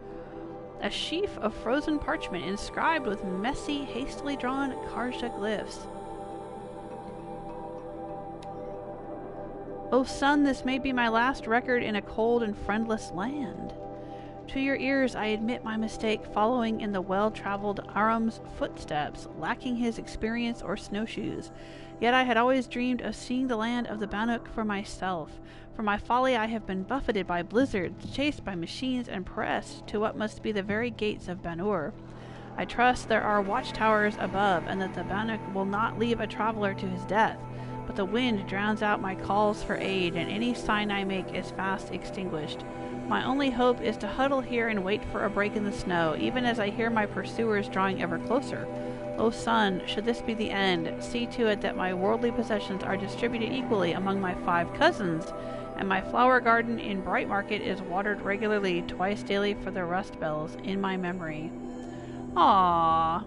A sheaf of frozen parchment inscribed with messy, hastily drawn Karja glyphs. Oh son, this may be my last record in a cold and friendless land. To your ears I admit my mistake, following in the well-traveled Aram's footsteps, lacking his experience or snowshoes. Yet I had always dreamed of seeing the land of the Banuk for myself. For my folly I have been buffeted by blizzards, chased by machines, and pressed to what must be the very gates of Banur. I trust there are watchtowers above, and that the Banuk will not leave a traveler to his death. But the wind drowns out my calls for aid, and any sign I make is fast extinguished. My only hope is to huddle here and wait for a break in the snow, even as I hear my pursuers drawing ever closer. O son, should this be the end, see to it that my worldly possessions are distributed equally among my 5 cousins, and my flower garden in Bright Market is watered regularly twice daily for the rust bells in my memory. Aww.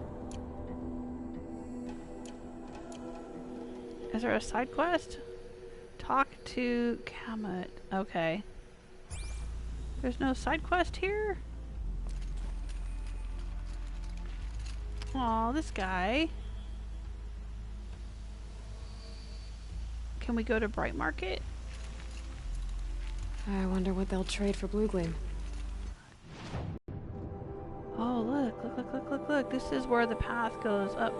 Is there a side quest? Talk to Kamut. Okay. There's no side quest here? Aw, this guy. Can we go to Bright Market? I wonder what they'll trade for Blue Gleam. Oh, look. This is where the path goes up.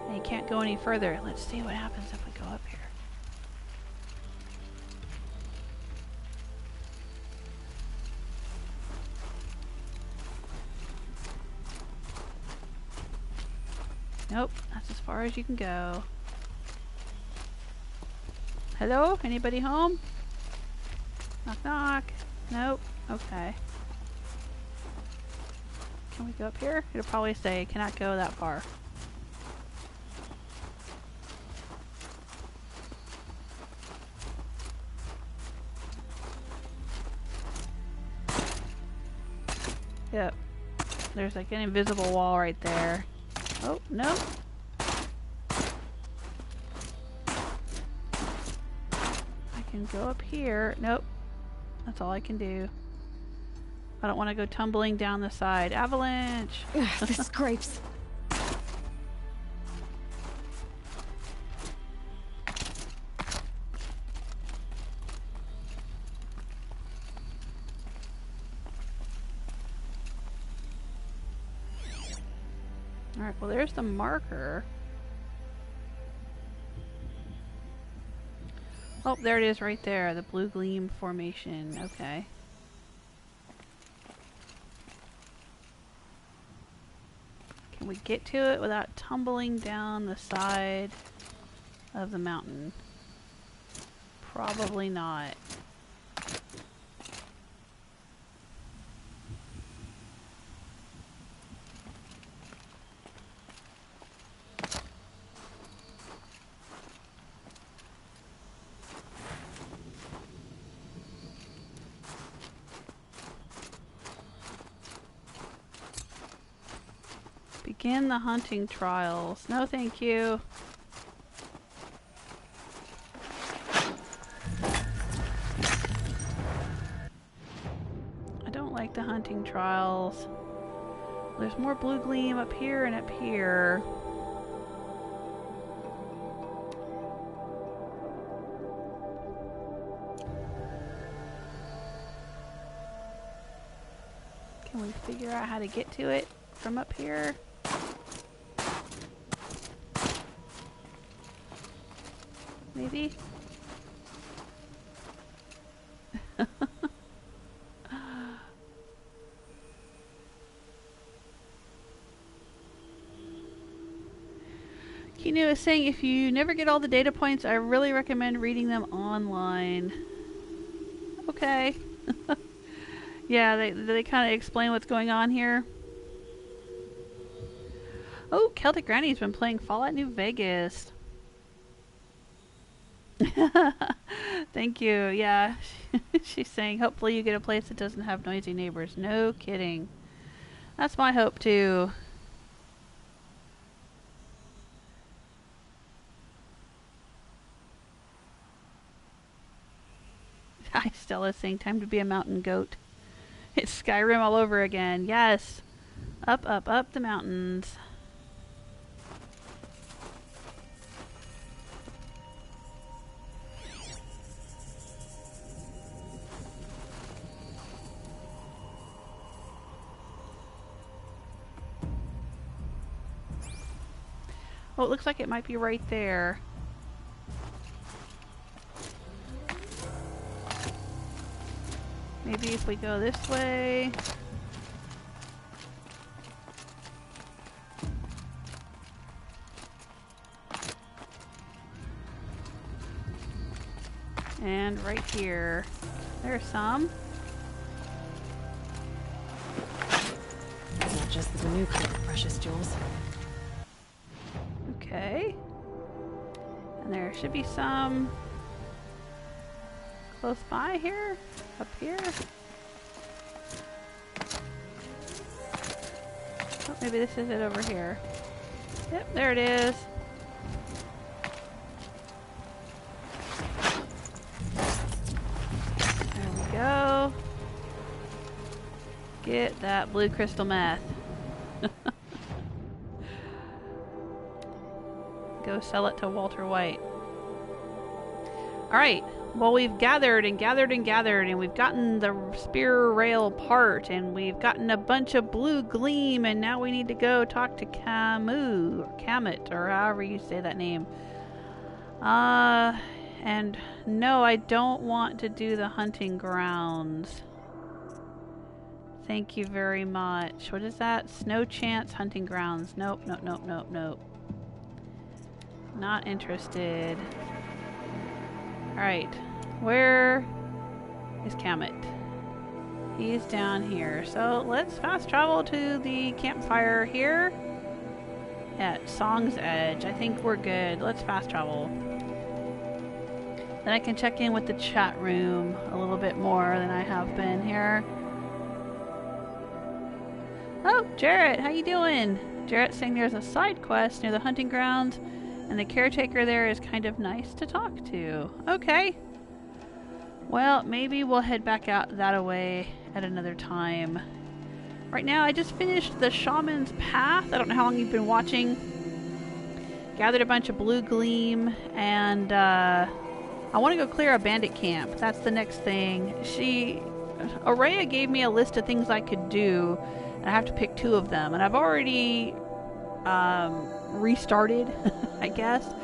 And you can't go any further. Let's see what happens if we go up here. Nope, that's as far as you can go. Hello? Anybody home? Knock knock. Nope. Okay. Can we go up here? It'll probably say cannot go that far. Yep. There's like an invisible wall right there. Oh, no. I can go up here. Nope. That's all I can do. I don't want to go tumbling down the side. Avalanche! The scrapes. Alright, well there's the marker. Oh, there it is right there. The blue gleam formation. Okay. Can we get to it without tumbling down the side of the mountain? Probably not. Begin the hunting trials. No, thank you. I don't like the hunting trials. There's more blue gleam up here and up here. Can we figure out how to get to it from up here? Maybe? Kinu is saying if you never get all the data points, I really recommend reading them online. Okay. Yeah, they kind of explain what's going on here. Oh, Celtic Granny's been playing Fallout New Vegas. Thank you. Yeah, she's saying hopefully you get a place that doesn't have noisy neighbors. No kidding. That's my hope too. Hi, Stella's saying time to be a mountain goat. It's Skyrim all over again. Yes. Up, up, up the mountains. Oh, it looks like it might be right there. Maybe if we go this way. And right here. There's some. It's not just the nuclear precious jewels. Okay. And there should be some close by here. Up here. Oh, maybe this is it over here. Yep, there it is. There we go. Get that blue crystal meth. Go sell it to Walter White. Alright. Well, we've gathered and gathered and gathered, and we've gotten the spear rail part, and we've gotten a bunch of blue gleam, and now we need to go talk to Camus, or Camet, or however you say that name. And no, I don't want to do the hunting grounds. Thank you very much. What is that? Snow Chance Hunting Grounds. Nope, nope, nope, nope, nope. Not interested. Alright. Where is Camet? He's down here. So let's fast travel to the campfire here at Song's Edge. I think we're good. Let's fast travel. Then I can check in with the chat room a little bit more than I have been here. Oh, Jarrett, how you doing? Jarrett's saying there's a side quest near the hunting grounds, and the caretaker there is kind of nice to talk to. Okay. Well, maybe we'll head back out that way at another time. Right now, I just finished the Shaman's Path. I don't know how long you've been watching. Gathered a bunch of blue Gleam, and I want to go clear a bandit camp. That's the next thing. Ourea gave me a list of things I could do, and I have to pick 2 of them. And I've already restarted, I guess.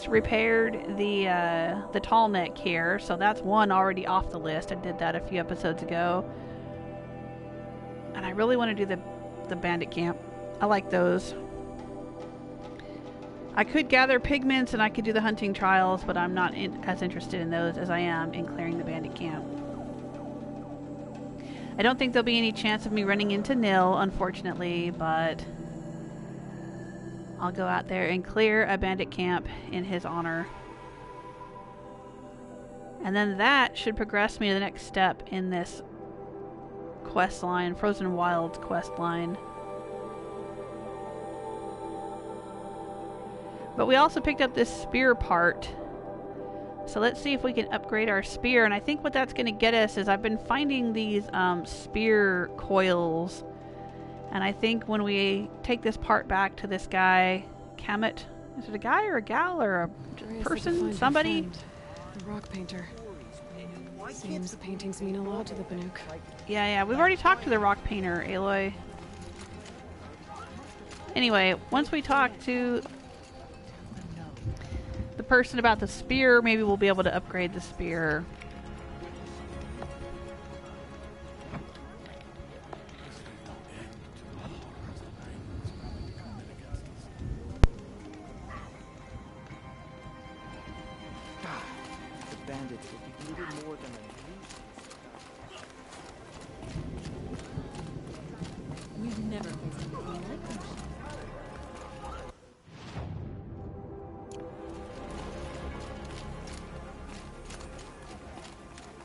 Repaired the tall neck here, so that's one already off the list. I did that a few episodes ago. And I really want to do the bandit camp. I like those. I could gather pigments and I could do the hunting trials, but I'm not as interested in those as I am in clearing the bandit camp. I don't think there'll be any chance of me running into Nil, unfortunately, but I'll go out there and clear a bandit camp in his honor. And then that should progress me to the next step in this quest line, Frozen Wilds quest line. But we also picked up this spear part. So let's see if we can upgrade our spear. And I think what that's going to get us is I've been finding these spear coils. And I think when we take this part back to this guy, Kamet, is it a guy or a gal or a person? Somebody? A rock painter. Seems the paintings mean a lot to the Banuk. Yeah, we've already talked to the rock painter, Aloy. Anyway, once we talk to the person about the spear, maybe we'll be able to upgrade the spear. The bandits will be needed more than a We've never faced anything like this.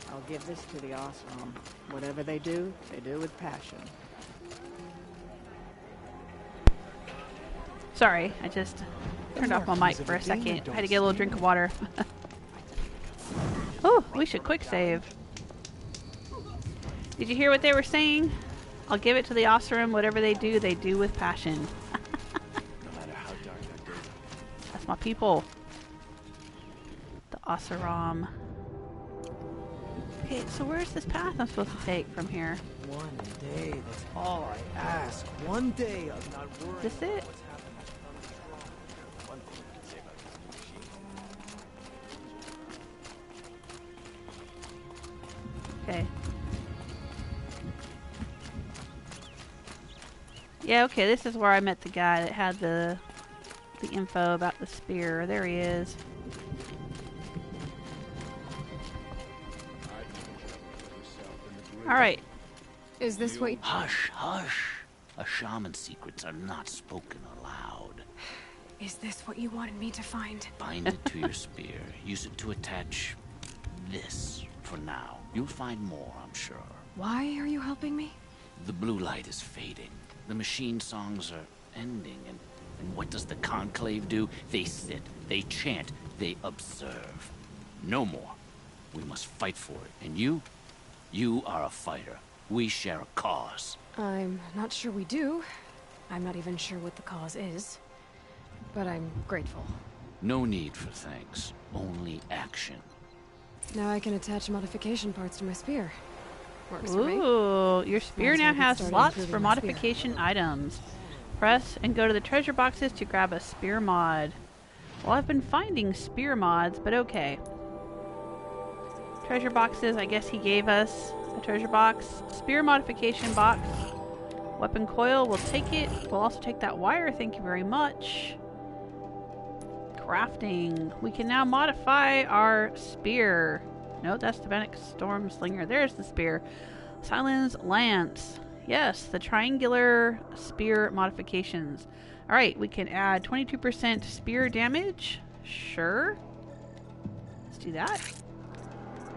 I'll give this to the Osram. Whatever they do with passion. Sorry, I just turned off my mic for a second. I had to get a little drink of water. Oh, we should quick save. Did you hear what they were saying? I'll give it to the Osram. Whatever they do with passion. no matter how dark that goes. That's my people. The Osram. Okay, so where's this path I'm supposed to take from here? One day, that's all I ask. One day of not worrying This it? what's happening to strong. One thing we can say about this machine. Okay. Yeah, okay, this is where I met the guy that had the info about the spear. There he is. Alright. Is this what... Hush, hush. A shaman's secrets are not spoken aloud. Is this what you wanted me to find? Bind it to your spear. Use it to attach this for now. You'll find more, I'm sure. Why are you helping me? The blue light is fading. The machine songs are ending. And what does the conclave do? They sit, they chant, they observe. No more. We must fight for it. And you are a fighter. We share a cause. I'm not sure we do. I'm not even sure what the cause is. But I'm grateful. No need for thanks. Only action. Now I can attach modification parts to my spear. Works for me. Ooh, your spear Might as well now get has started slots improving for my spear. modification items. Press and go to the treasure boxes to grab a spear mod. Well, I've been finding spear mods, but okay. Treasure boxes, I guess he gave us a treasure box. Spear modification box. Weapon coil, we'll take it. We'll also take that wire, thank you very much. Crafting. We can now modify our spear. No, that's the Benic Storm Slinger. There's the spear. Silence Lance. Yes, the triangular spear modifications. Alright, we can add 22% spear damage. Sure. Let's do that.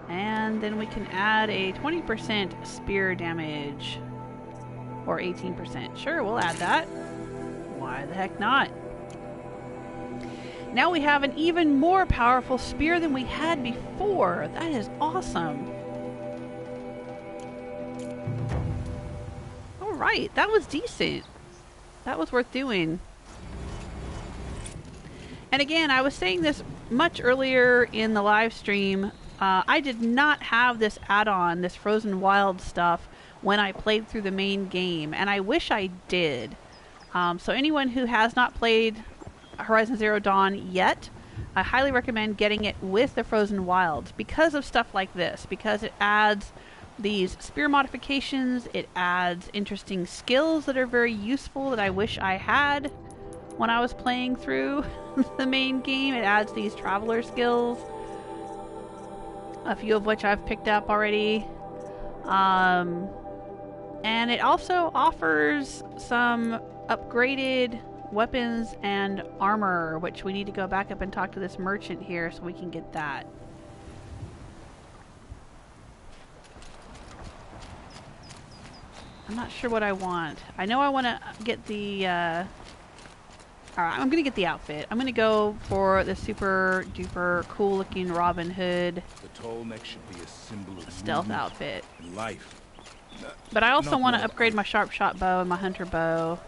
And then we can add a 20% spear damage. Or 18%. Sure, we'll add that. Why the heck not? Now we have an even more powerful spear than we had before. That is awesome. Alright, that was decent. That was worth doing. And again, I was saying this much earlier in the live stream. I did not have this add-on, this Frozen Wild stuff, when I played through the main game, and I wish I did. So anyone who has not played Horizon Zero Dawn yet, I highly recommend getting it with the Frozen Wilds because of stuff like this, because it adds these spear modifications, it adds interesting skills that are very useful that I wish I had when I was playing through the main game. It adds these traveler skills, a few of which I've picked up already. And it also offers some upgraded weapons and armor, which we need to go back up and talk to this merchant here so we can get that. I'm not sure what I want. I know I want to get the... Alright, I'm going to get the outfit. I'm going to go for the super duper cool looking Robin Hood the tall neck should be a symbol of stealth outfit. And life. But I also want to upgrade my sharp shot bow and my hunter bow.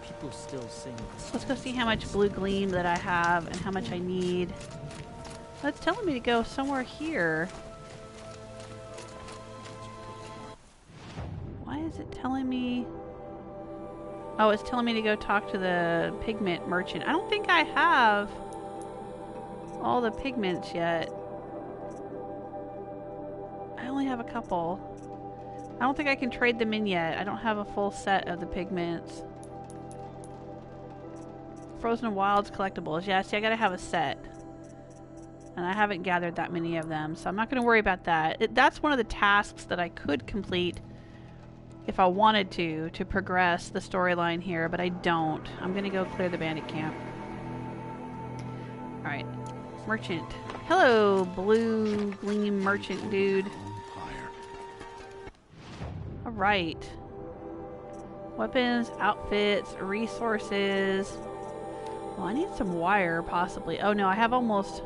People still sing. Let's go see how much blue gleam that I have and how much I need. It's telling me to go somewhere here. Why is it telling me? Oh, it's telling me to go talk to the pigment merchant. I don't think I have all the pigments yet. I only have a couple. I don't think I can trade them in yet. I don't have a full set of the pigments. Frozen Wilds collectibles. Yeah, see, I gotta have a set. And I haven't gathered that many of them, so I'm not going to worry about that. That's one of the tasks that I could complete if I wanted to progress the storyline here, but I don't. I'm going to go clear the bandit camp. Alright. Merchant. Hello, blue gleam merchant dude. Alright. Weapons, outfits, resources. Well, I need some wire, possibly. Oh no, I have almost...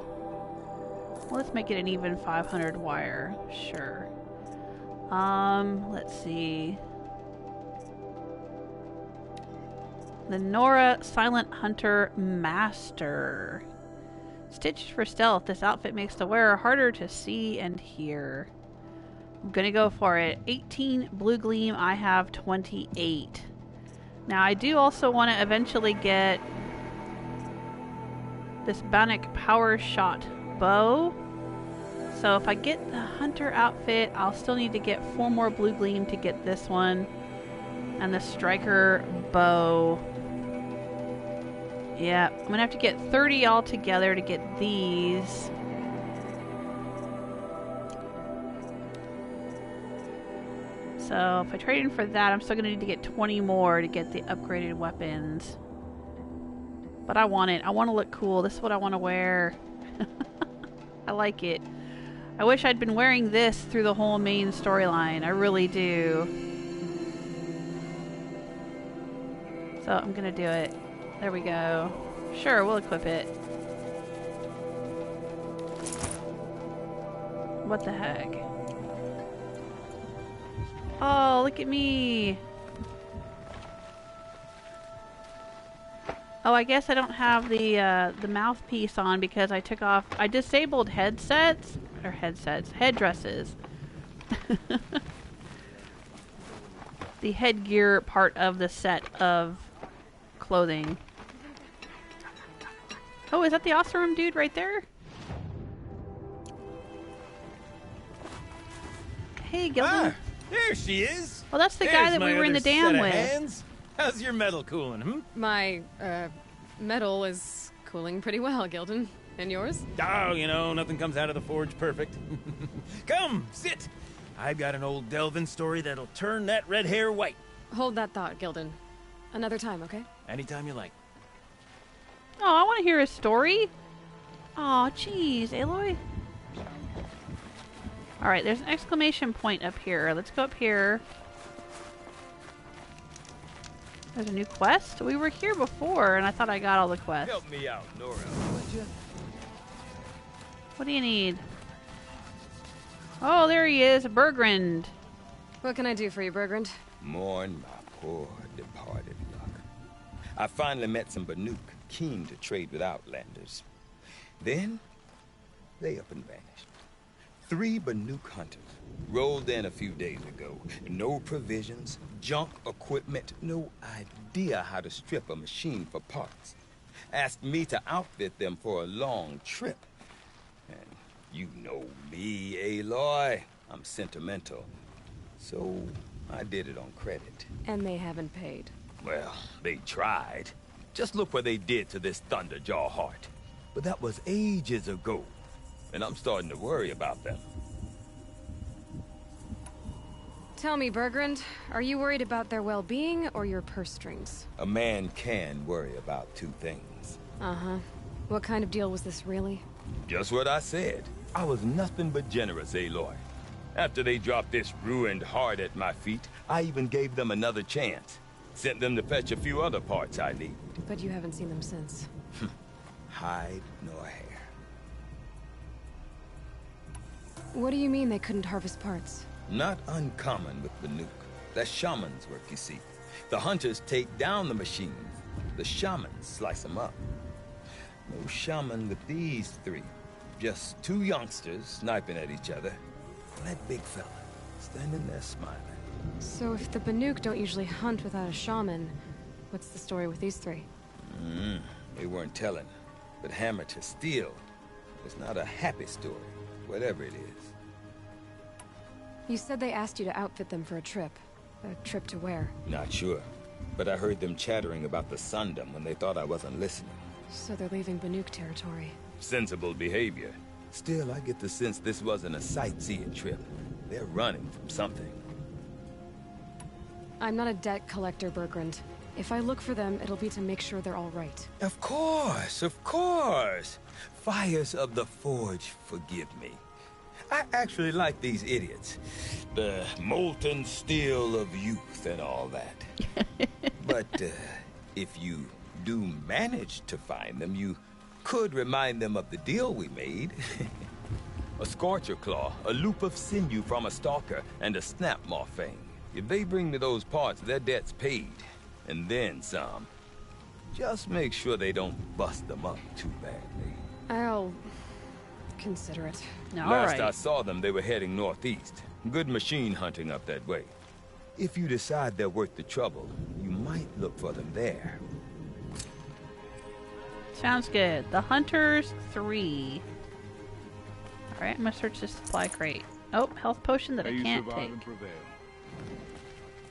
Let's make it an even 500 wire. Sure. Let's see. The Nora Silent Hunter Master. Stitched for stealth, this outfit makes the wearer harder to see and hear. I'm gonna go for it. 18 blue gleam, I have 28. Now I do also want to eventually get this Bionic Power Shot bow. So if I get the hunter outfit, I'll still need to get 4 more blue gleam to get this one. And the striker bow. Yeah, I'm gonna have to get 30 all together to get these. So if I trade in for that, I'm still gonna need to get 20 more to get the upgraded weapons. But I want it. I want to look cool. This is what I want to wear. I like it. I wish I'd been wearing this through the whole main storyline. I really do. So I'm gonna do it. There we go. Sure, we'll equip it. What the heck? Oh, look at me! Oh, I guess I don't have the mouthpiece on because I disabled headsets. Or headdresses. The headgear part of the set of clothing. Oh, is that the awesome dude right there? Hey, Gildan. Ah, there she is. Well, that's the guy that we were in the dam with. Hands. How's your metal cooling, My, metal is cooling pretty well, Gildan. And yours? Oh, you know, nothing comes out of the forge perfect. Come, sit. I've got an old Delvin story that'll turn that red hair white. Hold that thought, Gildan. Another time, okay? Anytime you like. Oh, I want to hear a story. Oh, jeez, Aloy. Alright, there's an exclamation point up here. Let's go up here. There's a new quest? We were here before, and I thought I got all the quests. Help me out, Nora. you? What do you need? Oh, there he is, Bergrand. What can I do for you, Bergrand? Mourn my poor departed luck. I finally met some Banuk keen to trade with Outlanders. Then, they up and vanished. 3 Banuk hunters rolled in a few days ago. No provisions, junk equipment, no idea how to strip a machine for parts. Asked me to outfit them for a long trip. And you know me, Aloy. I'm sentimental. So, I did it on credit. And they haven't paid. Well, they tried. Just look what they did to this Thunderjaw heart. But that was ages ago. And I'm starting to worry about them. Tell me, Bergrand, are you worried about their well-being or your purse strings? A man can worry about 2 things. Uh-huh. What kind of deal was this, really? Just what I said. I was nothing but generous, Aloy. After they dropped this ruined heart at my feet, I even gave them another chance. Sent them to fetch a few other parts I need. But you haven't seen them since. Hide nor hair. What do you mean they couldn't harvest parts? Not uncommon with Banuk. That's shaman's work, you see. The hunters take down the machines. The shamans slice them up. No shaman with these 3. Just 2 youngsters sniping at each other. And that big fella standing there smiling. So if the Banuk don't usually hunt without a shaman, what's the story with these 3? They weren't telling. But hammer to steel is not a happy story, whatever it is. You said they asked you to outfit them for a trip. A trip to where? Not sure. But I heard them chattering about the Sundom when they thought I wasn't listening. So they're leaving Banuk territory. Sensible behavior. Still, I get the sense this wasn't a sightseeing trip. They're running from something. I'm not a debt collector, Bergrand. If I look for them, it'll be to make sure they're all right. Of course, of course. Fires of the Forge, forgive me. I actually like these idiots. The molten steel of youth and all that. But if you do manage to find them, you could remind them of the deal we made. A Scorcher Claw, a loop of sinew from a stalker, and a Snapmaw Fang. If they bring me those parts, their debt's paid. And then some. Just make sure they don't bust them up too badly. I'll consider it. Last I saw them, they were heading northeast. Good machine hunting up that way. If you decide they're worth the trouble, you might look for them there. Sounds good. The Hunters 3. Alright, I'm gonna search this supply crate. Oh, health potion that I can't take.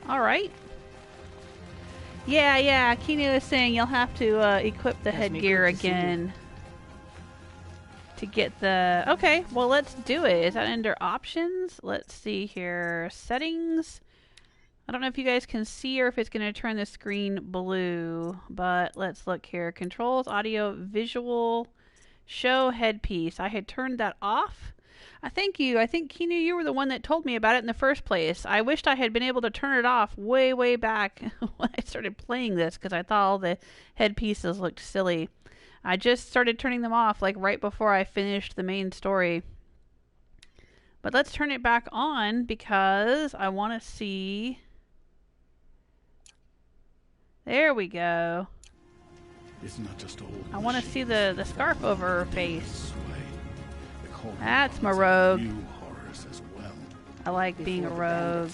Alright. Yeah, Kino is saying you'll have to equip the headgear again to get the... Okay, well let's do it. Is that under options? Let's see here. Settings. I don't know if you guys can see or if it's going to turn the screen blue, but let's look here. Controls, audio, visual, show headpiece. I had turned that off. I think Kino, you were the one that told me about it in the first place. I wished I had been able to turn it off way back when I started playing this because I thought all the headpieces looked silly. I just started turning them off like right before I finished the main story. But let's turn it back on because I want to see... There we go. It's not just old. I want to see the scarf over her face. That's my rogue. I like being a rogue.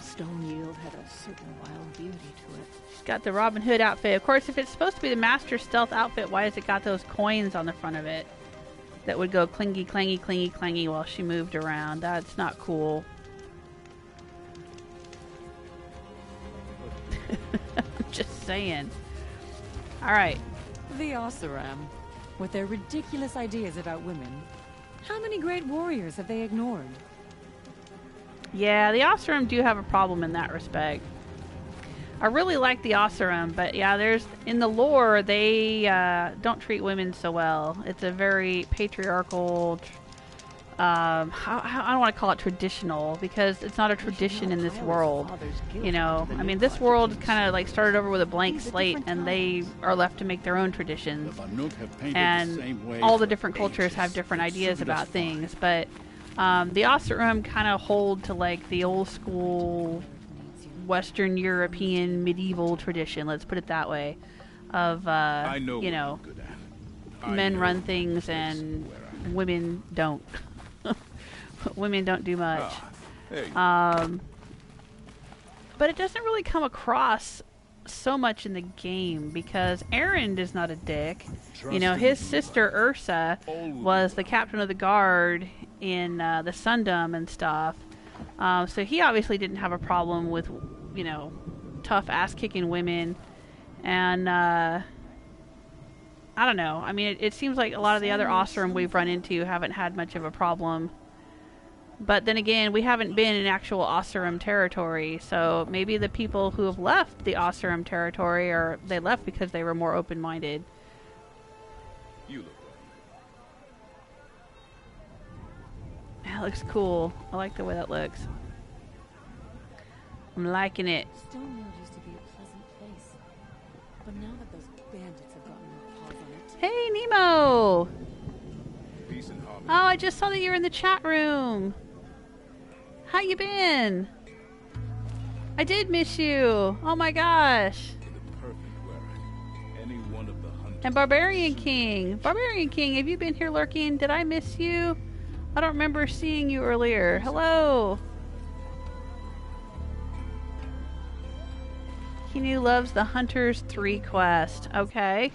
Stone Yield had a certain wild beauty to it. She's got the Robin Hood outfit. Of course, if it's supposed to be the Master Stealth outfit, why has it got those coins on the front of it that would go clingy, clangy, clingy, clangy while she moved around? That's not cool. I'm just saying. Alright. The Oseram, with their ridiculous ideas about women. How many great warriors have they ignored? Yeah, the Oseram do have a problem in that respect. I really like the Oseram, but yeah, there's in the lore they don't treat women so well. It's a very patriarchal I don't want to call it traditional, because it's not a tradition in this world. You know, I mean, this world kind of like started over with a blank slate, and they are left to make their own traditions. And all the different cultures have different ideas about things, but the Oseram kind of hold to like the old school Western European medieval tradition, let's put it that way, of you know, men run things and women don't. Women don't do much. But it doesn't really come across so much in the game, because Aaron is not a dick. You know, his sister Ursa was the captain of the guard in the Sundom and stuff. So he obviously didn't have a problem with, you know, tough ass-kicking women. And I don't know. I mean, it seems like a lot of the other Oseram we've run into haven't had much of a problem. But then again, we haven't been in actual Oseram territory, so maybe the people who have left the Oseram territory, or they left because they were more open-minded. You look That looks cool. I like the way that looks. I'm liking it. Stonehill used to be a pleasant place, but now that those bandits have gotten their paws on it. Hey, Nemo! peace and harmony. Oh, I just saw that you were in the chat room. How you been? I did miss you. Oh my gosh. Any one of the hunters. And Barbarian King. Barbarian King, have you been here lurking? Did I miss you? I don't remember seeing you earlier. Hello. Kinu loves the Hunters 3 quest. Okay.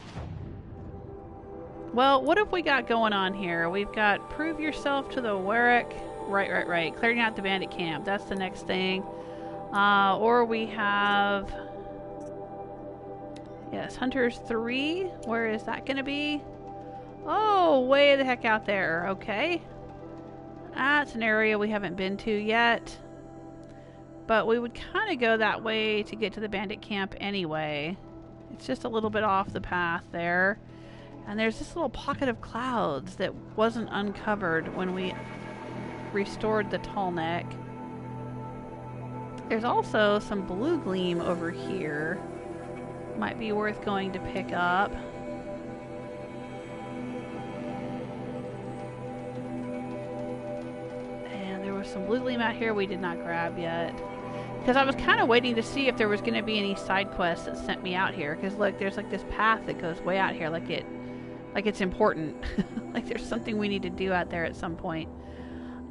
Well, what have we got going on here? We've got prove yourself to the Warwick. Right. Clearing out the bandit camp. That's the next thing. Or we have... Yes, Hunters 3. Where is that going to be? Oh, way the heck out there. Okay. That's an area we haven't been to yet. But we would kind of go that way to get to the bandit camp anyway. It's just a little bit off the path there. And there's this little pocket of clouds that wasn't uncovered when we restored the tall neck. There's also some blue gleam over here. Might be worth going to pick up. And there was some blue gleam out here we did not grab yet. Because I was kind of waiting to see if there was going to be any side quests that sent me out here. Because look, there's like this path that goes way out here, like it's important. Like there's something we need to do out there at some point.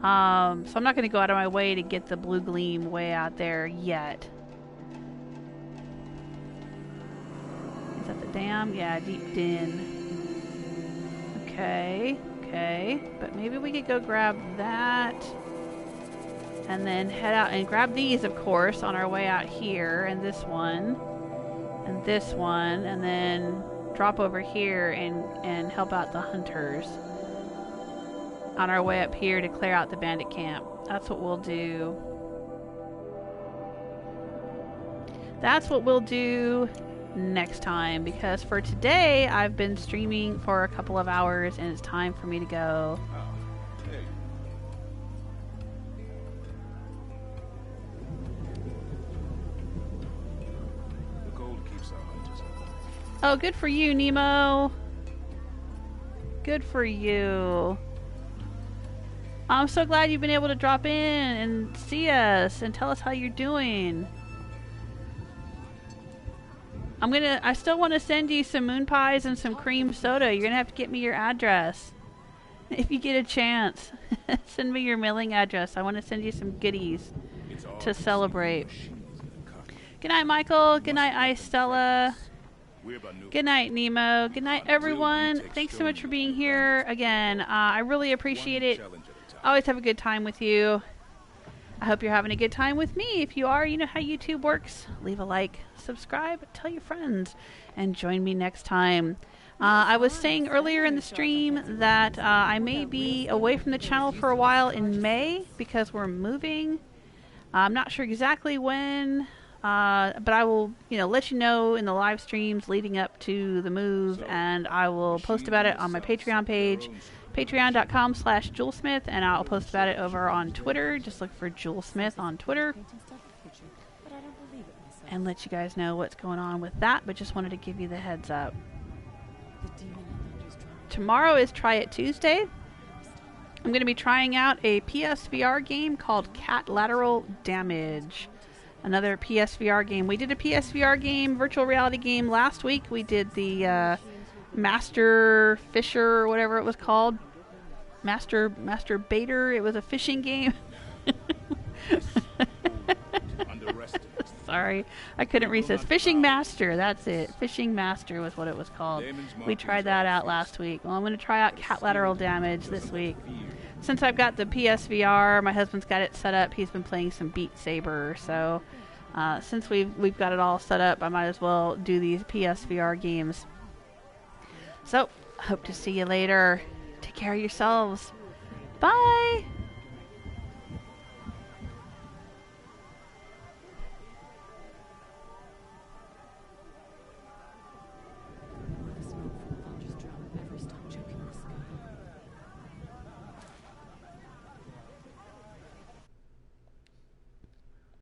So I'm not going to go out of my way to get the blue gleam way out there yet. Is that the dam? Yeah, deep din. Okay. But maybe we could go grab that. And then head out and grab these, of course, on our way out here. And this one. And this one. And then drop over here and help out the hunters on our way up here to clear out the bandit camp. That's what we'll do. That's what we'll do next time, because for today I've been streaming for a couple of hours and it's time for me to go. The gold keeps our hunters up. Oh, good for you, Nemo. Good for you. I'm so glad you've been able to drop in and see us and tell us how you're doing. I still want to send you some moon pies and some cream soda. You're going to have to get me your address. If you get a chance. Send me your mailing address. I want to send you some goodies to celebrate. Good night, Michael. Good night, Ice Stella. Good night, Nemo. Good night, everyone. Thanks so much for being here again. I really appreciate it. I always have a good time with you. I hope you're having a good time with me. If you are, you know how YouTube works. Leave a like, subscribe, tell your friends, and join me next time. I was saying earlier in the stream that I may be away from the channel for a while in May because we're moving. I'm not sure exactly when, but I will, let you know in the live streams leading up to the move, and I will post about it on my Patreon page, Patreon.com/JewelSmith, and I'll post about it over on Twitter. Just look for JewelSmith on Twitter and let you guys know what's going on with that, but just wanted to give you the heads up. Tomorrow is Try It Tuesday. I'm going to be trying out a PSVR game called Cat Lateral Damage. Another PSVR game. We did a PSVR game, virtual reality game last week. We did the Master Fisher, or whatever it was called. Master Baiter. It was a fishing game. Sorry, I couldn't resist. Fishing Master, that's it. Fishing Master was what it was called. We tried that out last week. Well, I'm going to try out Cat Lateral Damage this week. Since I've got the PSVR, my husband's got it set up. He's been playing some Beat Saber, so since we've got it all set up, I might as well do these PSVR games. So, hope to see you later. Take care of yourselves. Bye!